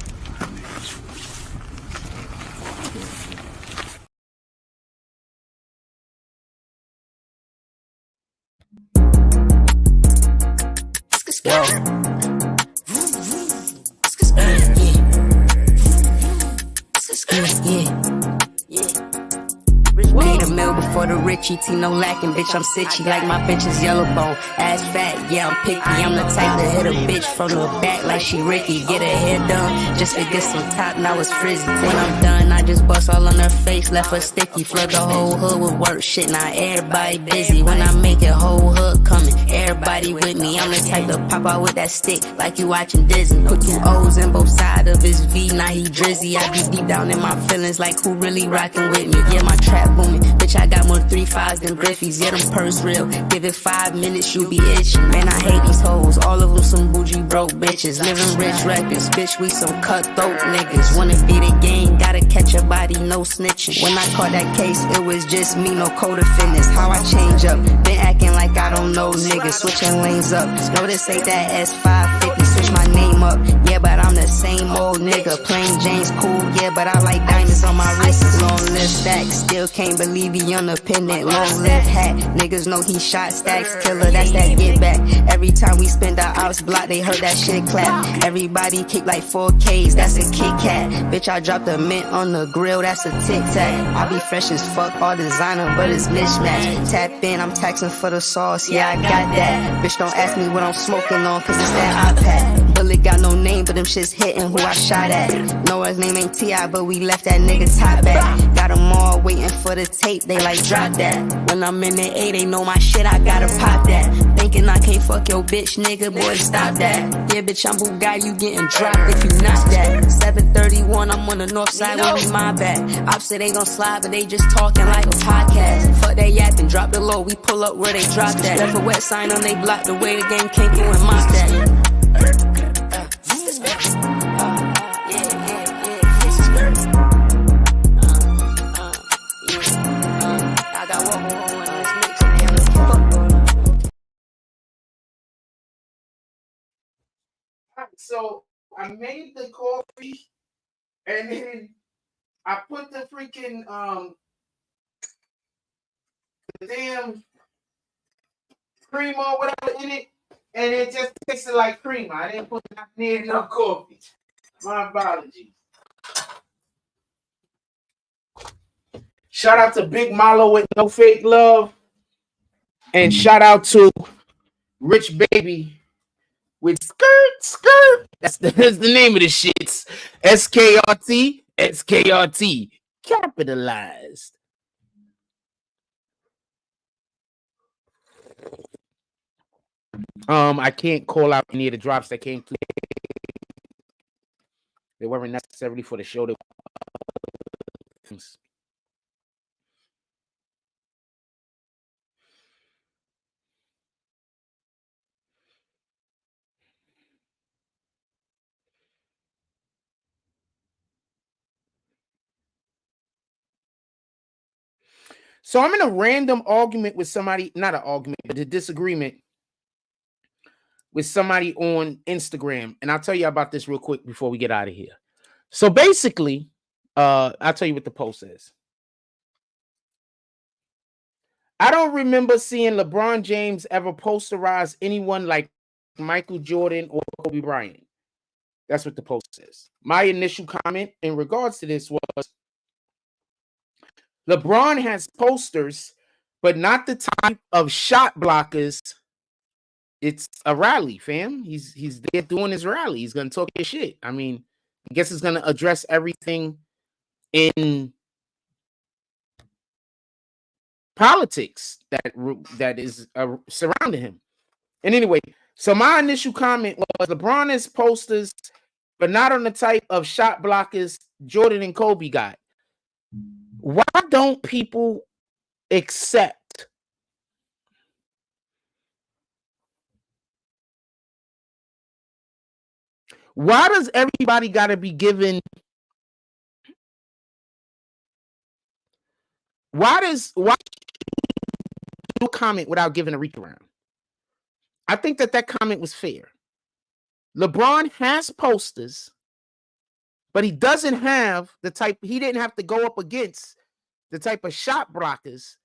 Made a meal before the Richie, T no lacking, bitch, I'm sitchy like my bitch is yellow bone, ass fat, yeah, I'm picky, I'm the type to hit a bitch from the back like she Ricky, get her hair done, just to get some top, now it's frizzy, when I'm done, I just bust all on her face, left her sticky, flood the whole hood with work, shit, now everybody busy, when I make it, whole hood coming, everybody with me, I'm the type to pop out with that stick, like you watching Disney, put 2 O's in both sides of his V, now he drizzy, I be deep down in my feelings, like who really rocking with me, yeah, my trap booming, bitch, I got more 3 5s than Griffies, yeah, them purse real, give it 5 minutes, you be itching, man, I hate these hoes, all of them some bougie broke bitches, living rich records, bitch, we some cutthroat niggas, wanna be the game, gotta catch a body, no snitching, when I caught that case, it was just me, no co-defendants, how I change up, been acting like I don't know niggas, switching lanes up, no, this ain't that S550, switch my name up, yeah, but I'm the same old nigga, plain James cool, yeah, but I like diamonds on my wrist, long live stacks, still can't believe he independent, long live hat, niggas know he shot stacks, killer, that's that get back, every time we spend our ops block, they heard that shit clap, everybody kick like 4Ks, that's a Kit Kat, bitch, I dropped a mint on the grill, that's a Tic Tac, I be fresh as fuck, all designer, but it's mismatch, tap in, I'm taxing for the sauce, yeah, I got that, bitch, don't ask me what I'm smoking on, cause it's that iPad, bullet got no name, but them shits hitting who I shot at, know his name ain't T.I., but we left that nigga top back, got them all waiting for the tape, they like drop that, when I'm in the A, they know my shit, I gotta pop that, thinking I can't fuck your bitch, nigga, boy, stop that, yeah, bitch, I'm Bugatti, you getting dropped if you not that, 731, I'm on the north side, where we my back, ops say they gon' slide, but they just talking like a podcast, fuck they yapping, drop the low, we pull up where they drop that, left a wet sign on they block, the way the game came through and mock that. So I made the coffee and then I put the freaking the damn cream or whatever in it, and it just tasted like cream. I didn't put near enough coffee. My apologies. Shout out to Big Malo with no fake love, and shout out to Rich Baby with skirt. That's the name of the shits. SKRT, capitalized. I can't call out any of the drops that came through. They weren't necessarily for the show. So I'm in a random argument with somebody, not an argument, but a disagreement with somebody on Instagram. And I'll tell you about this real quick before we get out of here. So basically, I'll tell you what the post is. I don't remember seeing LeBron James ever posterize anyone like Michael Jordan or Kobe Bryant. That's what the post says. My initial comment in regards to this was, LeBron has posters, but not the type of shot blockers. It's a rally, fam. He's there doing his rally. He's gonna talk his shit. I mean, I guess he's gonna address everything in politics that is surrounding him. And anyway, so my initial comment was, LeBron has posters, but not on the type of shot blockers Jordan and Kobe got. Why don't people accept why does everybody got to be given why do comment without giving a reach around? I think that comment was fair. LeBron has posters, but he doesn't have the type, he didn't have to go up against the type of shot blockers,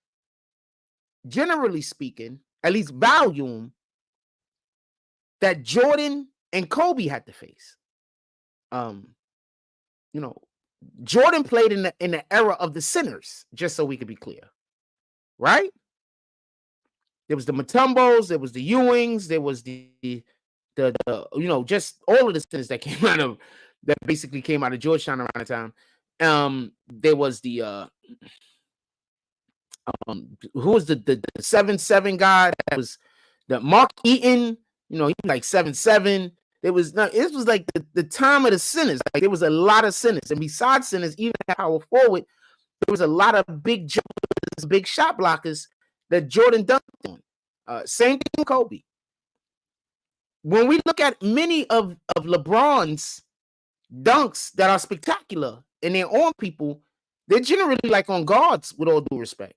generally speaking, at least volume, that Jordan and Kobe had to face. You know, Jordan played in the era of the centers, just so we could be clear. Right? There was the Mutombos, there was the Ewings, there was the you know, just all of the centers that came out of that basically came out of Georgetown around the time. There was the who was the 7'7" guy that was the Mark Eaton, you know, he was like 7'7". It was like the time of the centers. Like, there was a lot of centers, and besides centers, even at power forward, there was a lot of big jumpers, big shot blockers that Jordan dunked on. Same thing with Kobe. When we look at many of LeBron's dunks that are spectacular and they're on people, they're generally like on guards, with all due respect.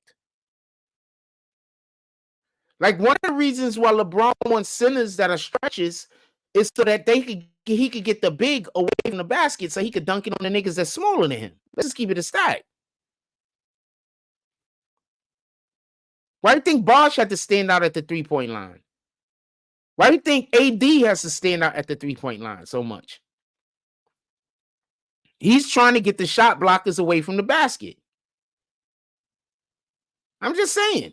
Like, one of the reasons why LeBron wants centers that are stretches is so that he could get the big away from the basket so he could dunk it on the niggas that's smaller than him. Let's just keep it a stack. Why do you think Bosh had to stand out at the three-point line? Why do you think AD has to stand out at the three-point line so much? He's trying to get the shot blockers away from the basket. I'm just saying.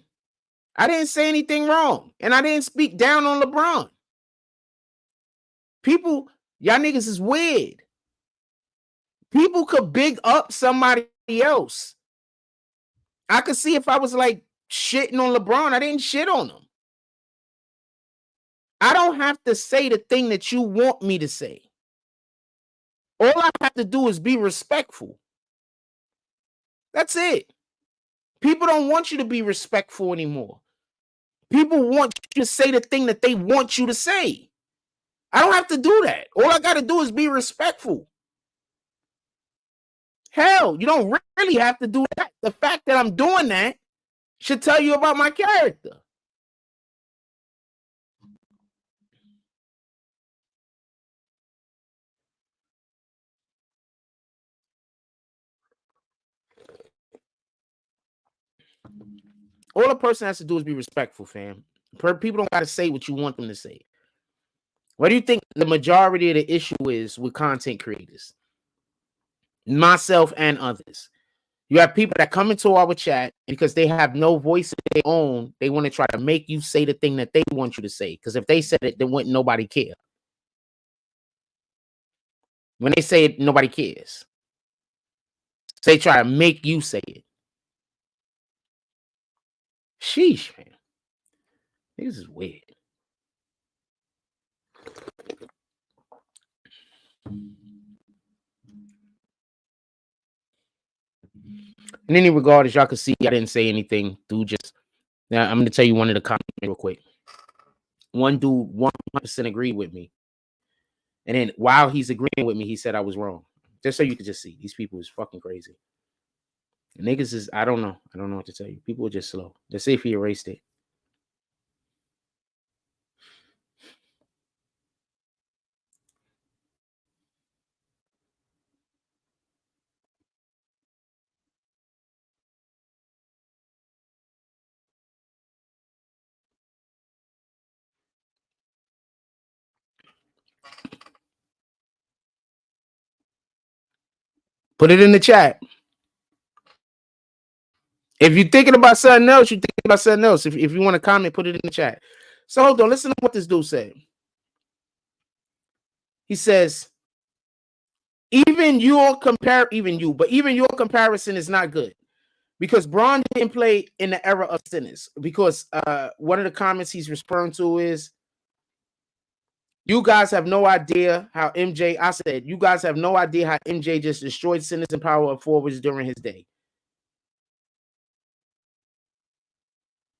I didn't say anything wrong. And I didn't speak down on LeBron. People, y'all niggas is weird. People could big up somebody else. I could see if I was like shitting on LeBron. I didn't shit on him. I don't have to say the thing that you want me to say. All I have to do is be respectful. That's it. People don't want you to be respectful anymore. People want you to say the thing that they want you to say. I don't have to do that. All I got to do is be respectful. Hell, you don't really have to do that. The fact that I'm doing that should tell you about my character. All a person has to do is be respectful, fam. People don't got to say what you want them to say. What do you think the majority of the issue is with content creators? Myself and others. You have people that come into our chat because they have no voice of their own. They want to try to make you say the thing that they want you to say. Because if they said it, then wouldn't nobody care. When they say it, nobody cares. So they try to make you say it. Sheesh, man. This is weird. In any regard, as y'all can see, I didn't say anything. Dude, just now I'm gonna tell you one of the comments real quick. One dude 100% agreed with me, and then while he's agreeing with me, he said I was wrong. Just so you can just see, these people is fucking crazy. The niggas is I don't know what to tell you. People are just slow. Let's see if he erased it. Put it in the chat. If you're thinking about something else, you're thinking about something else. If you want to comment, put it in the chat. So hold on, listen to what this dude said. He says, even your comparison is not good because Braun didn't play in the era of sinners. Because one of the comments he's referring to is, you guys have no idea how MJ, I said, you guys have no idea how MJ just destroyed sinners and power of forwards during his day.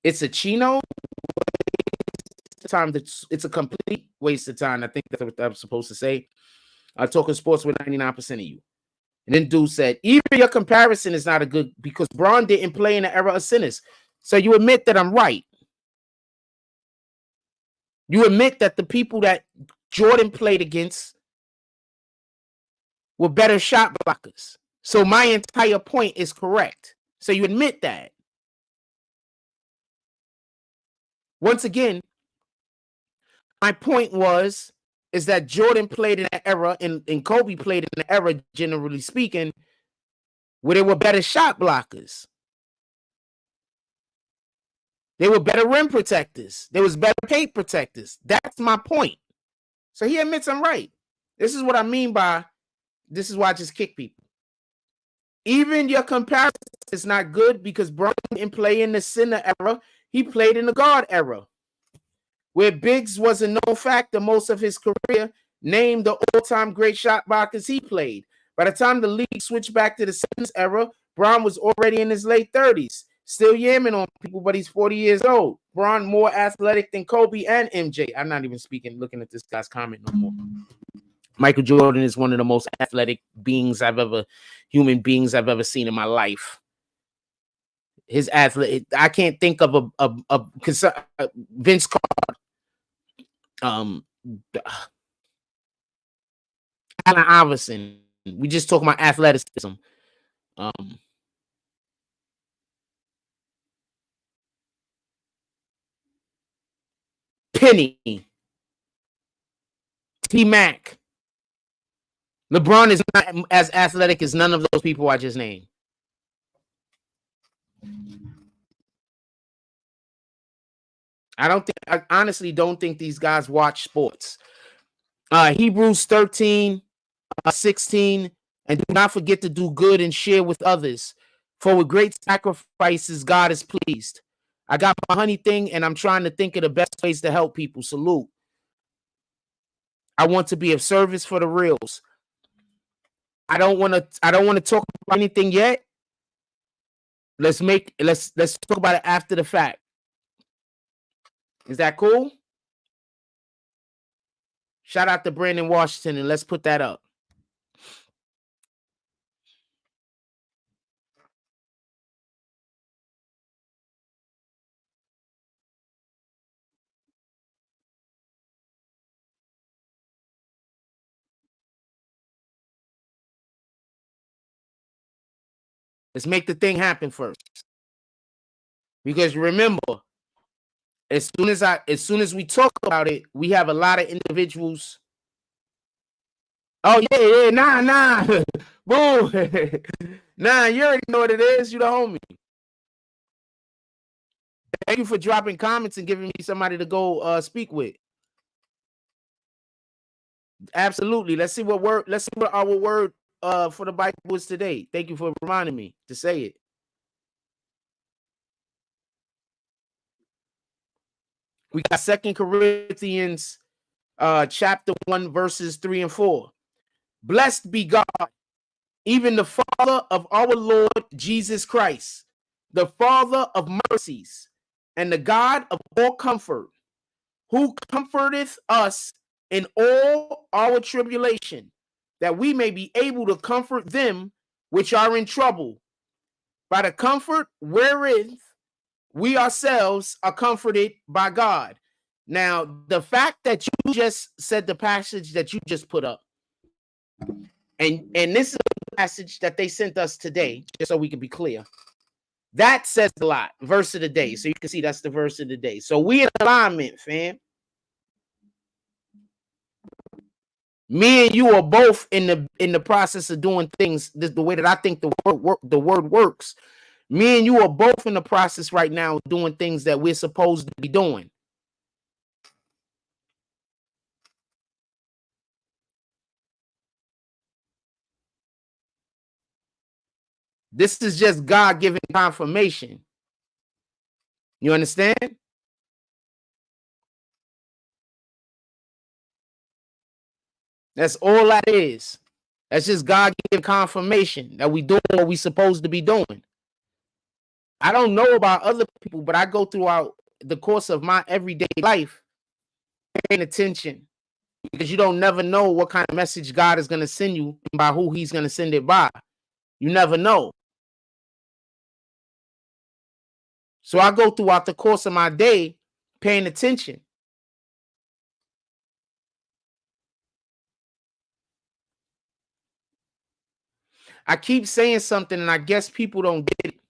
It's a chino. It's a complete waste of time. I think that's what I'm supposed to say. Talking sports with 99% of you. And then dude said, even your comparison is not a good because Braun didn't play in the era of sinners. So you admit that I'm right. You admit that the people that Jordan played against were better shot blockers. So my entire point is correct. So you admit that. Once again, my point is that Jordan played in that era and Kobe played in the era, generally speaking, where they were better shot blockers. They were better rim protectors. There was better paint protectors. That's my point. So he admits I'm right. This is what I mean by, this is why I just kick people. Even your comparison is not good because Braun didn't play in the center era. He played in the guard era, where Biggs was a known factor most of his career, named the all-time great shot blockers he played. By the time the league switched back to the centers era, Braun was already in his late 30s, still yamming on people, but he's 40 years old. Braun more athletic than Kobe and MJ. I'm not even looking at this guy's comment no more. Michael Jordan is one of the most athletic human beings I've ever seen in my life. His athlete, I can't think of a Vince Carter, Allen Iverson. We just talk about athleticism. Penny, T-Mac. LeBron is not as athletic as none of those people I just named. I honestly don't think these guys watch sports. Hebrews 13, 16, and do not forget to do good and share with others. For with great sacrifices, God is pleased. I got my honey thing, and I'm trying to think of the best ways to help people. Salute. I want to be of service for the reals. I don't want to talk about anything yet. Let's talk about it after the fact. Is that cool? Shout out to Brandon Washington, and let's put that up. Let's make the thing happen first. Because remember, as soon as we talk about it, we have a lot of individuals. Oh, yeah, nah. Boom. Nah, you already know what it is. You the homie. Thank you for dropping comments and giving me somebody to go speak with. Absolutely. Let's see what our word for the Bible is today. Thank you for reminding me to say it. We got 2 Corinthians chapter 1, verses 3 and 4. Blessed be God, even the Father of our Lord Jesus Christ, the Father of mercies, and the God of all comfort, who comforteth us in all our tribulation, that we may be able to comfort them which are in trouble, by the comfort wherewith we ourselves are comforted by God. Now, the fact that you just said the passage that you just put up, and this is the passage that they sent us today, just so we can be clear. That says a lot. Verse of the day. So you can see that's the verse of the day. So we in alignment, fam. Me and you are both in the process of doing things the way that I think the word works. Me and you are both in the process right now doing things that we're supposed to be doing. This is just God giving confirmation. You understand? That's all that is. That's just God giving confirmation that we doing what we supposed to be doing. I don't know about other people, but I go throughout the course of my everyday life paying attention, because you don't never know what kind of message God is going to send you and by who he's going to send it by. You never know. So I go throughout the course of my day paying attention. I keep saying something and I guess people don't get it,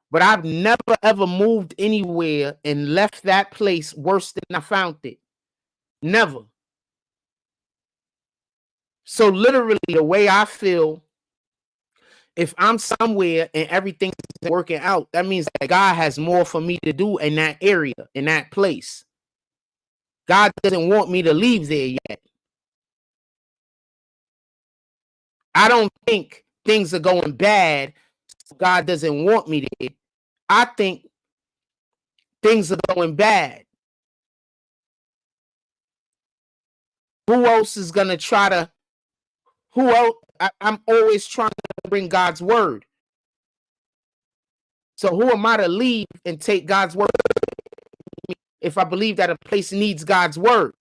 but I've never ever moved anywhere and left that place worse than I found it. Never. So literally the way I feel, if I'm somewhere and everything's working out, that means that God has more for me to do in that area, in that place. God doesn't want me to leave there yet. I don't think things are going bad. God doesn't want me there. I think things are going bad. Who else is going to try to, who else? I'm always trying to bring God's word. So who am I to leave and take God's word if I believe that a place needs God's word?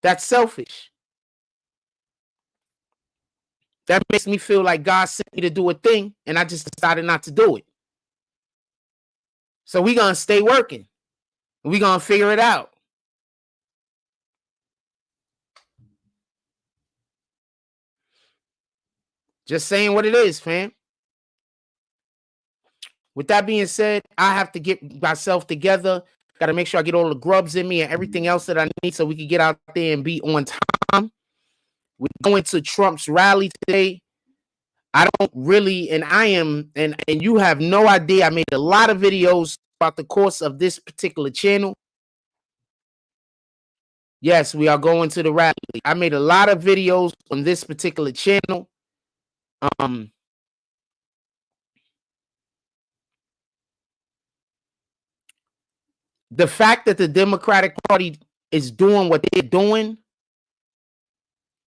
That's selfish. That makes me feel like God sent me to do a thing and I just decided not to do it. So we're going to stay working. We're going to figure it out. Just saying what it is, fam. With that being said, I have to get myself together. Got to make sure I get all the grubs in me and everything else that I need so we can get out there and be on time. We're going to Trump's rally today. I don't really, and I am, and you have no idea. I made a lot of videos about the course of this particular channel. Yes, we are going to the rally. I made a lot of videos on this particular channel. The fact that the Democratic Party is doing what they're doing,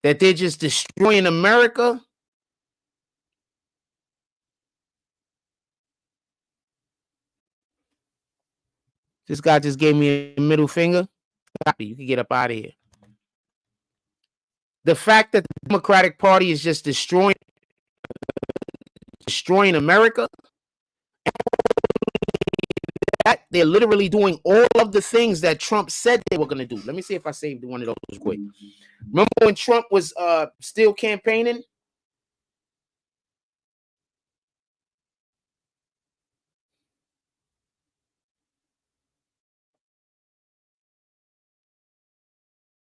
that they're just destroying America. This guy just gave me a middle finger. You can get up out of here. The fact that the Democratic Party is just destroying America, that they're literally doing all of the things that Trump said they were going to do. Let me see if I saved one of those quick. Remember when Trump was still campaigning?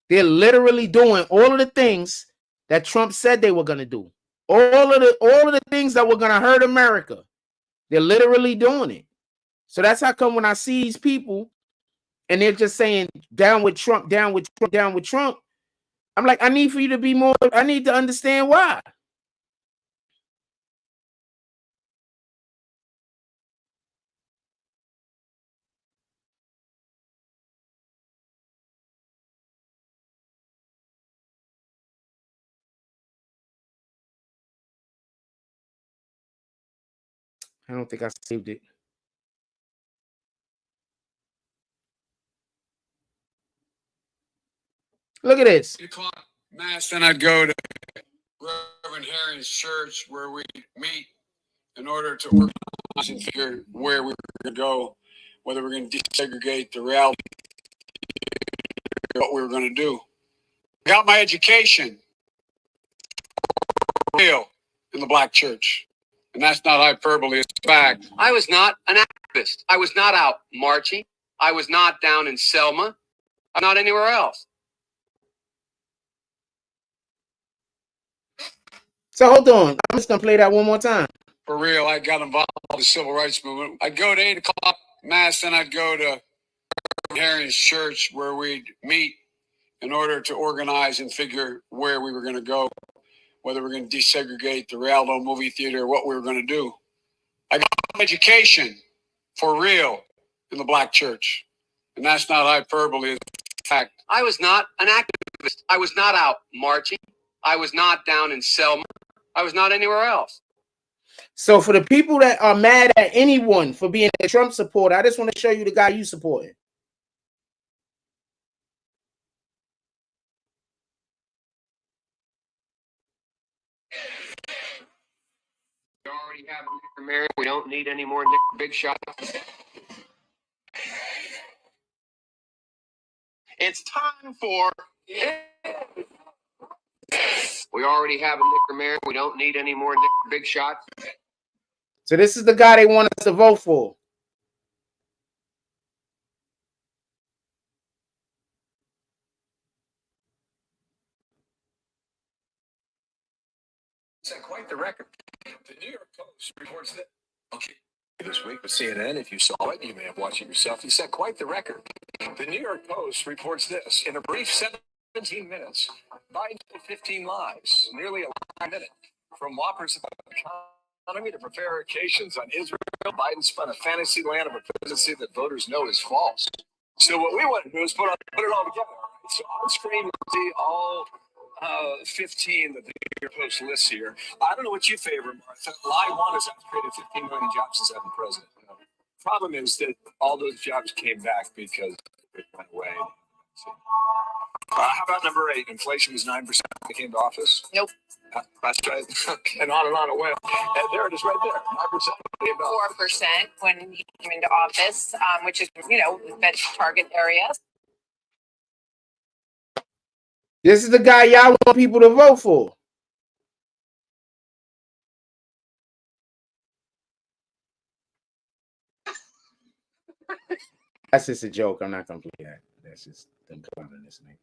They're literally doing all of the things that Trump said they were going to do. All of the things that were going to hurt America. They're literally doing it. So that's how come when I see these people and they're just saying down with Trump, down with Trump, down with Trump. I'm like, I need for you to be more, I need to understand why. I don't think I saved it. Look at this. Mass, then I'd go to Reverend Harry's church where we meet in order to organize and figure where we're going to go, whether we're going to desegregate the reality, what we were going to do. I got my education real in the black church. And that's not hyperbole, it's fact. I was not an activist. I was not out marching. I was not down in Selma. I'm not anywhere else. So hold on. I'm just going to play that one more time. For real, I got involved in the civil rights movement. I'd go to 8 o'clock Mass, then I'd go to Harry's church where we'd meet in order to organize and figure where we were going to go, whether we're going to desegregate the Rialto movie theater, what we were going to do. I got education for real in the black church. And that's not hyperbole, it's fact. I was not an activist. I was not out marching. I was not down in Selma. I was not anywhere else. So for the people that are mad at anyone for being a Trump supporter, I just want to show you the guy you supporting. We already have Mr. Mayor. We don't need any more big shots. It's time for. We already have a Mr. Mayor. We don't need any more big shots. So this is the guy they want us to vote for. Set quite the record. The New York Post reports that. Okay. This week with CNN, if you saw it, you may have watched it yourself. He set quite the record. The New York Post reports this. In a brief 17 minutes, Biden told 15 lies, nearly a minute. From whoppers about the economy to prevarications on Israel, Biden spun a fantasy land of a presidency that voters know is false. So what we want to do is put it all together. So on screen, you'll see all 15 that the New York Post lists here. I don't know what you favor, Martha. Lie one is I've created 15 million jobs since I've been president. Problem is that all those jobs came back because it went away. How about number 8? Inflation was 9% when they came to office. Nope. That's right. And on it went. And there it is right there. 9% 4% when he came into office, which is, the target area. This is the guy y'all want people to vote for. That's just a joke. I'm not going to play that. That's just them clowning this nigga.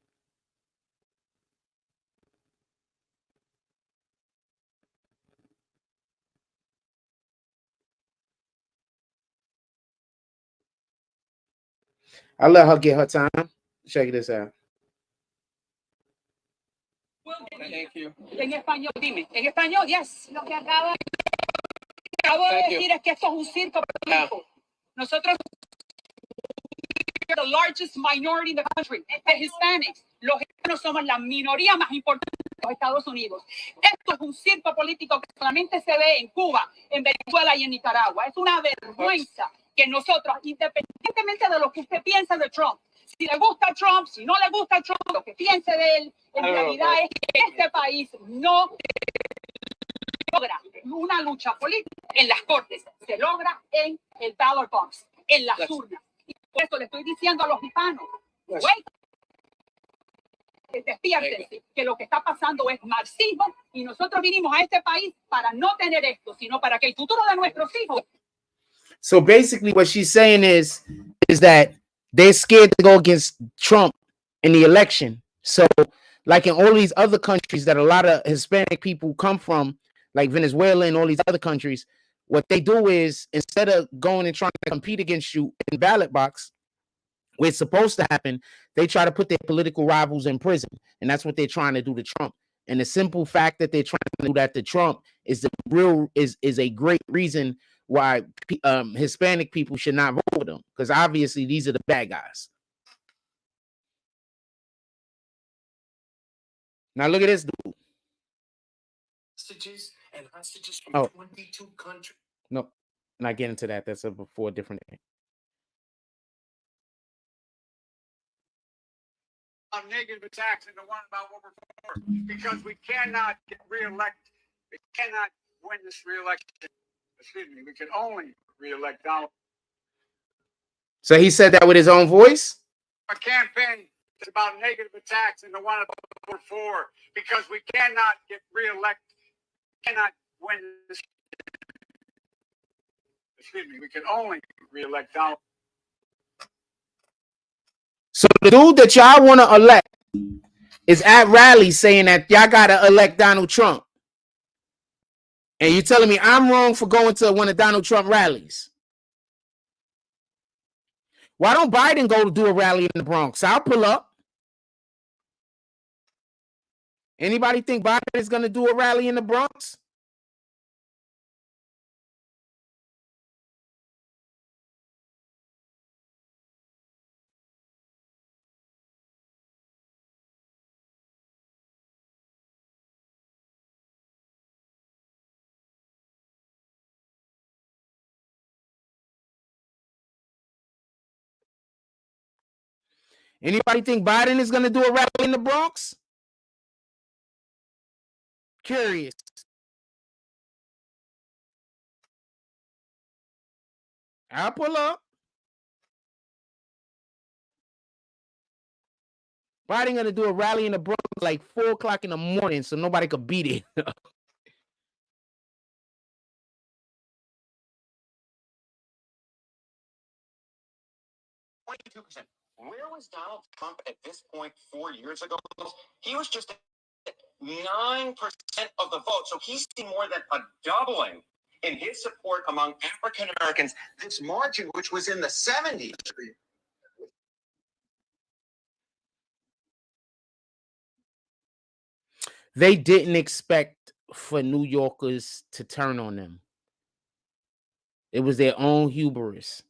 I'll let her get her time. Check this out. Thank you. En español, dime. En español, yes. Lo que acabo de decir es que esto es un circo político. Nosotros, the largest minority in the country, the Hispanics. Los hispanos somos la minoría más importante de los Estados Unidos. Esto es un circo político que solamente se ve en Cuba, en Venezuela y en Nicaragua. Es una vergüenza que nosotros, independientemente de lo que usted piensa de Trump, si le gusta Trump, si no le gusta Trump, lo que piense de él, en realidad es que este país no logra una lucha política en las cortes, se logra en el ballot box, en las urnas. Y por eso le estoy diciendo a los hispanos, que despierten, que lo que está pasando es marxismo y nosotros vinimos a este país para no tener esto, sino para que el futuro de nuestros hijos. So basically what she's saying is that they're scared to go against Trump in the election. So like in all these other countries that a lot of Hispanic people come from, like Venezuela and all these other countries, what they do is instead of going and trying to compete against you in ballot box, where it's supposed to happen, they try to put their political rivals in prison. And that's what they're trying to do to Trump. And the simple fact that they're trying to do that to Trump is a great reason why Hispanic people should not vote for them. Because obviously these are the bad guys. Now look at this dude. Hostages and hostages from 22 countries. No, not get into that. That's before a different thing. Negative attacks and the one about what we're for, because we cannot get reelected. We cannot win this reelection. Excuse me. We can only reelect Donald. So he said that with his own voice? Our campaign is about negative attacks and the one about what we're for, because we cannot get reelected. We cannot win this. Excuse me. We can only reelect Donald. So the dude that y'all want to elect is at rallies saying that y'all got to elect Donald Trump. And you're telling me I'm wrong for going to one of Donald Trump rallies. Why don't Biden go to do a rally in the Bronx? I'll pull up. Anybody think Biden is going to do a rally in the Bronx? Anybody think Biden is going to do a rally in the Bronx? Curious. I'll pull up. Biden going to do a rally in the Bronx like 4 o'clock in the morning so nobody could beat it. Where was Donald Trump at this point 4 years ago? He was just at 9% of the vote. So he's seen more than a doubling in his support among African Americans. This margin, which was in the 70s. They didn't expect for New Yorkers to turn on them. It was their own hubris.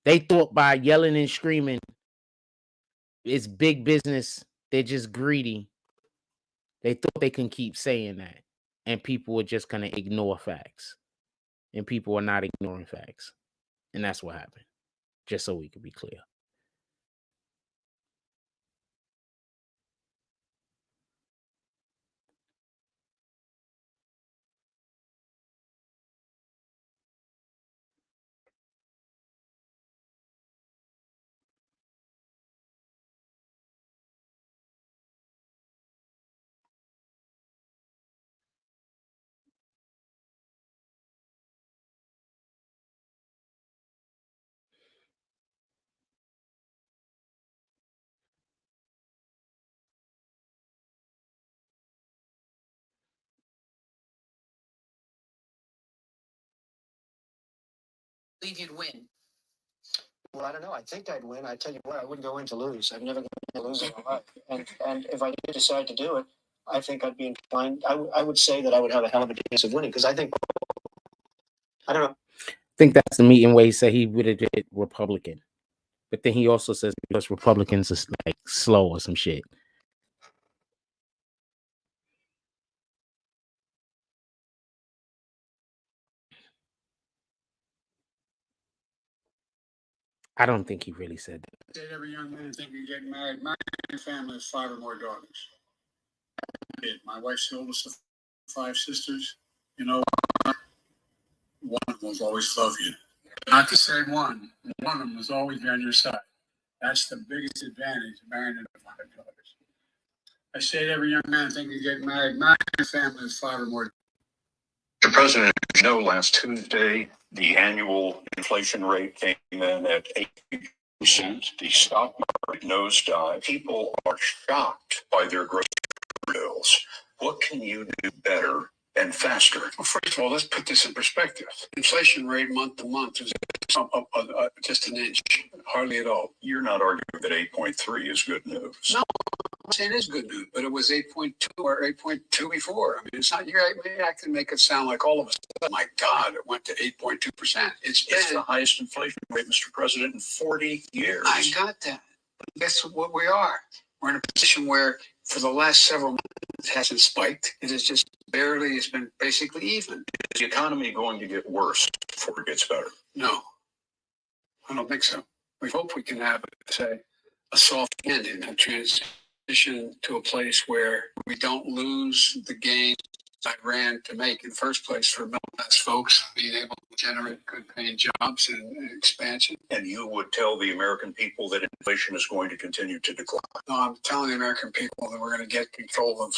They thought by yelling and screaming, it's big business. They're just greedy. They thought they can keep saying that. And people were just going to ignore facts. And people are not ignoring facts. And that's what happened. Just so we could be clear. Believe you'd win. Well, I don't know. I think I'd win. I tell you what, I wouldn't go in to lose. I've never been to lose in my life. And if I did decide to do it, I think I'd be inclined. I would say that I would have a hell of a chance of winning because I think, I don't know. I think that's the meeting where he said he would have did Republican. But then he also says because Republicans are like slow or some shit. I don't think he really said that. Did every young man think of getting married? My family has 5 or more daughters. My wife's the oldest of 5 sisters. You know, one of them will always love you. Not the same one. One of them will always be on your side. That's the biggest advantage of marrying 5 daughters. I say to every young man thinking of getting married, my family has 5 or more. Mr. President, as you know, last Tuesday, the annual inflation rate came in at 8%. The stock market nosedive. People are shocked by their grocery bills. What can you do better and faster? Well, first of all, let's put this in perspective. Inflation rate month to month is just an inch. hardly at all. You're not arguing that 8.3 is good news. No, I'm saying it is good news, but it was 8.2 or 8.2 before. I mean, it's not. Maybe I can make it sound like all of a sudden, my God, it went to 8.2%. It's the highest inflation rate, Mr. President, in 40 years. I got that. But guess what we are? We're in a position where for the last several months it hasn't spiked. It is just barely, it's been basically even. Is the economy going to get worse before it gets better? No, I don't think so. We hope we can have, say, a soft landing, a transition to a place where we don't lose the gains I ran to make in the first place for middle-class folks, being able to generate good-paying jobs and expansion. And you would tell the American people that inflation is going to continue to decline? No, I'm telling the American people that we're going to get control of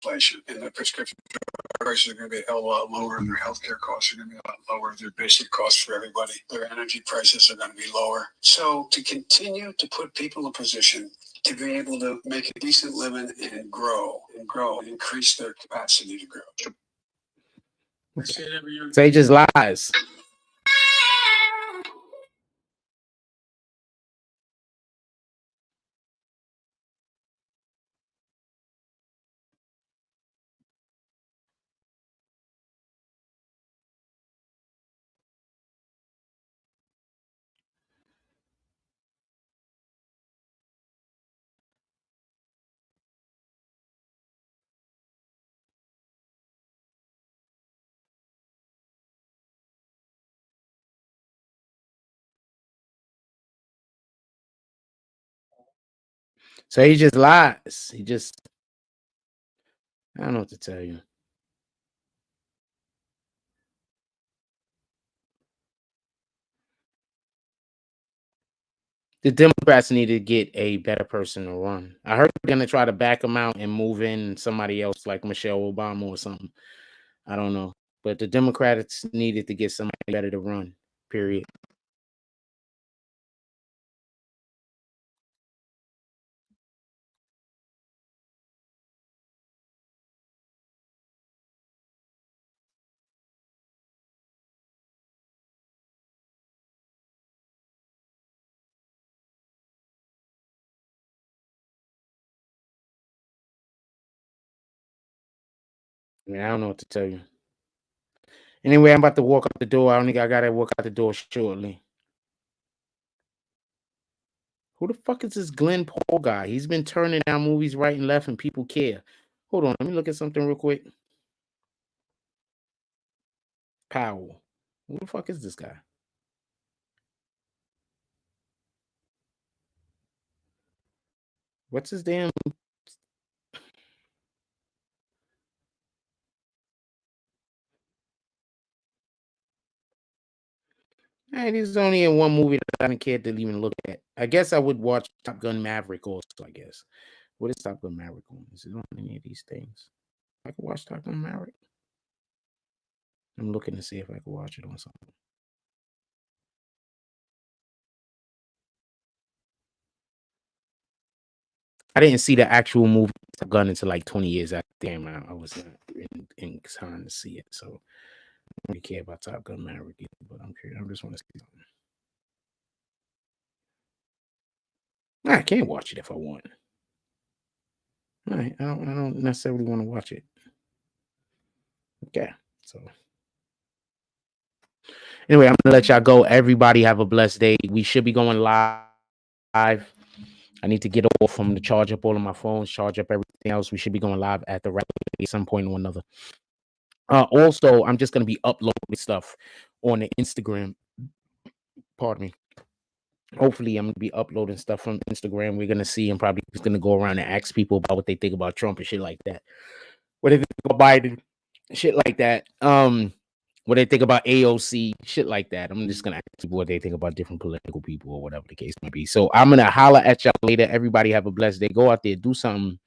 inflation, and the prescription drug prices are going to be a hell of a lot lower, and their healthcare costs are going to be a lot lower, their basic costs for everybody, their energy prices are going to be lower. So to continue to put people in a position to be able to make a decent living and grow, and increase their capacity to grow. I say it every year. So he just lies. So he just lies. I don't know what to tell you. The Democrats need to get a better person to run. I heard they're going to try to back him out and move in somebody else like Michelle Obama or something. I don't know. But the Democrats needed to get somebody better to run, period. I mean, I don't know what to tell you. Anyway, I'm about to walk out the door. I got to walk out the door shortly. Who the fuck is this Glenn Paul guy? He's been turning down movies right and left, and people care. Hold on, let me look at something real quick. Powell. Who the fuck is this guy? What's his damn... Hey, this is only in one movie that I haven't cared to even look at. I guess I would watch Top Gun Maverick also, I guess. What is Top Gun Maverick on? Is it on any of these things? I could watch Top Gun Maverick. I'm looking to see if I can watch it on something. I didn't see the actual movie Top Gun until like 20 years after the game. I was not in time to see it, so I don't really care about Top Gun Maverick either, but I'm curious. I just want to see something. I can't watch it if I want. All right, I don't necessarily want to watch it. Okay, so anyway, I'm gonna let y'all go. Everybody have a blessed day. We should be going live. I need to get off from to charge up all of my phones, charge up everything else. We should be going live at the right at some point or another. Also, I'm just gonna be uploading stuff on the Instagram. Pardon me. Hopefully, I'm gonna be uploading stuff from Instagram. We're gonna see. I'm probably just gonna go around and ask people about what they think about Trump and shit like that. What they think about Biden, shit like that. What they think about AOC, shit like that. I'm just gonna ask people what they think about different political people or whatever the case might be. So I'm gonna holler at y'all later. Everybody have a blessed day. Go out there, do something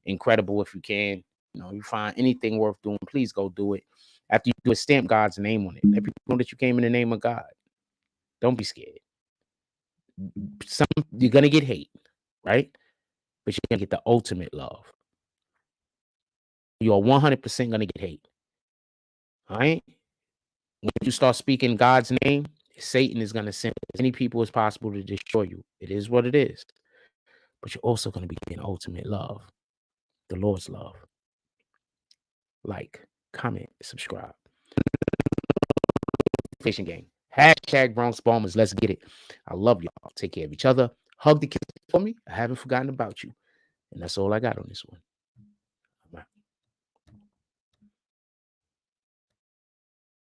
incredible if you can. You know, you find anything worth doing, please go do it. After you do it, stamp God's name on it. Let people know that you came in the name of God. Don't be scared. You're gonna get hate, right? But you're gonna get the ultimate love. You are 100% gonna get hate. All right. When you start speaking God's name, Satan is going to send as many people as possible to destroy you. It is what it is. But you're also going to be in ultimate love, the Lord's love. Like, comment, subscribe. Fishing game. Hashtag Bronx Bombers. Let's get it. I love y'all. Take care of each other. Hug the kids for me. I haven't forgotten about you. And that's all I got on this one.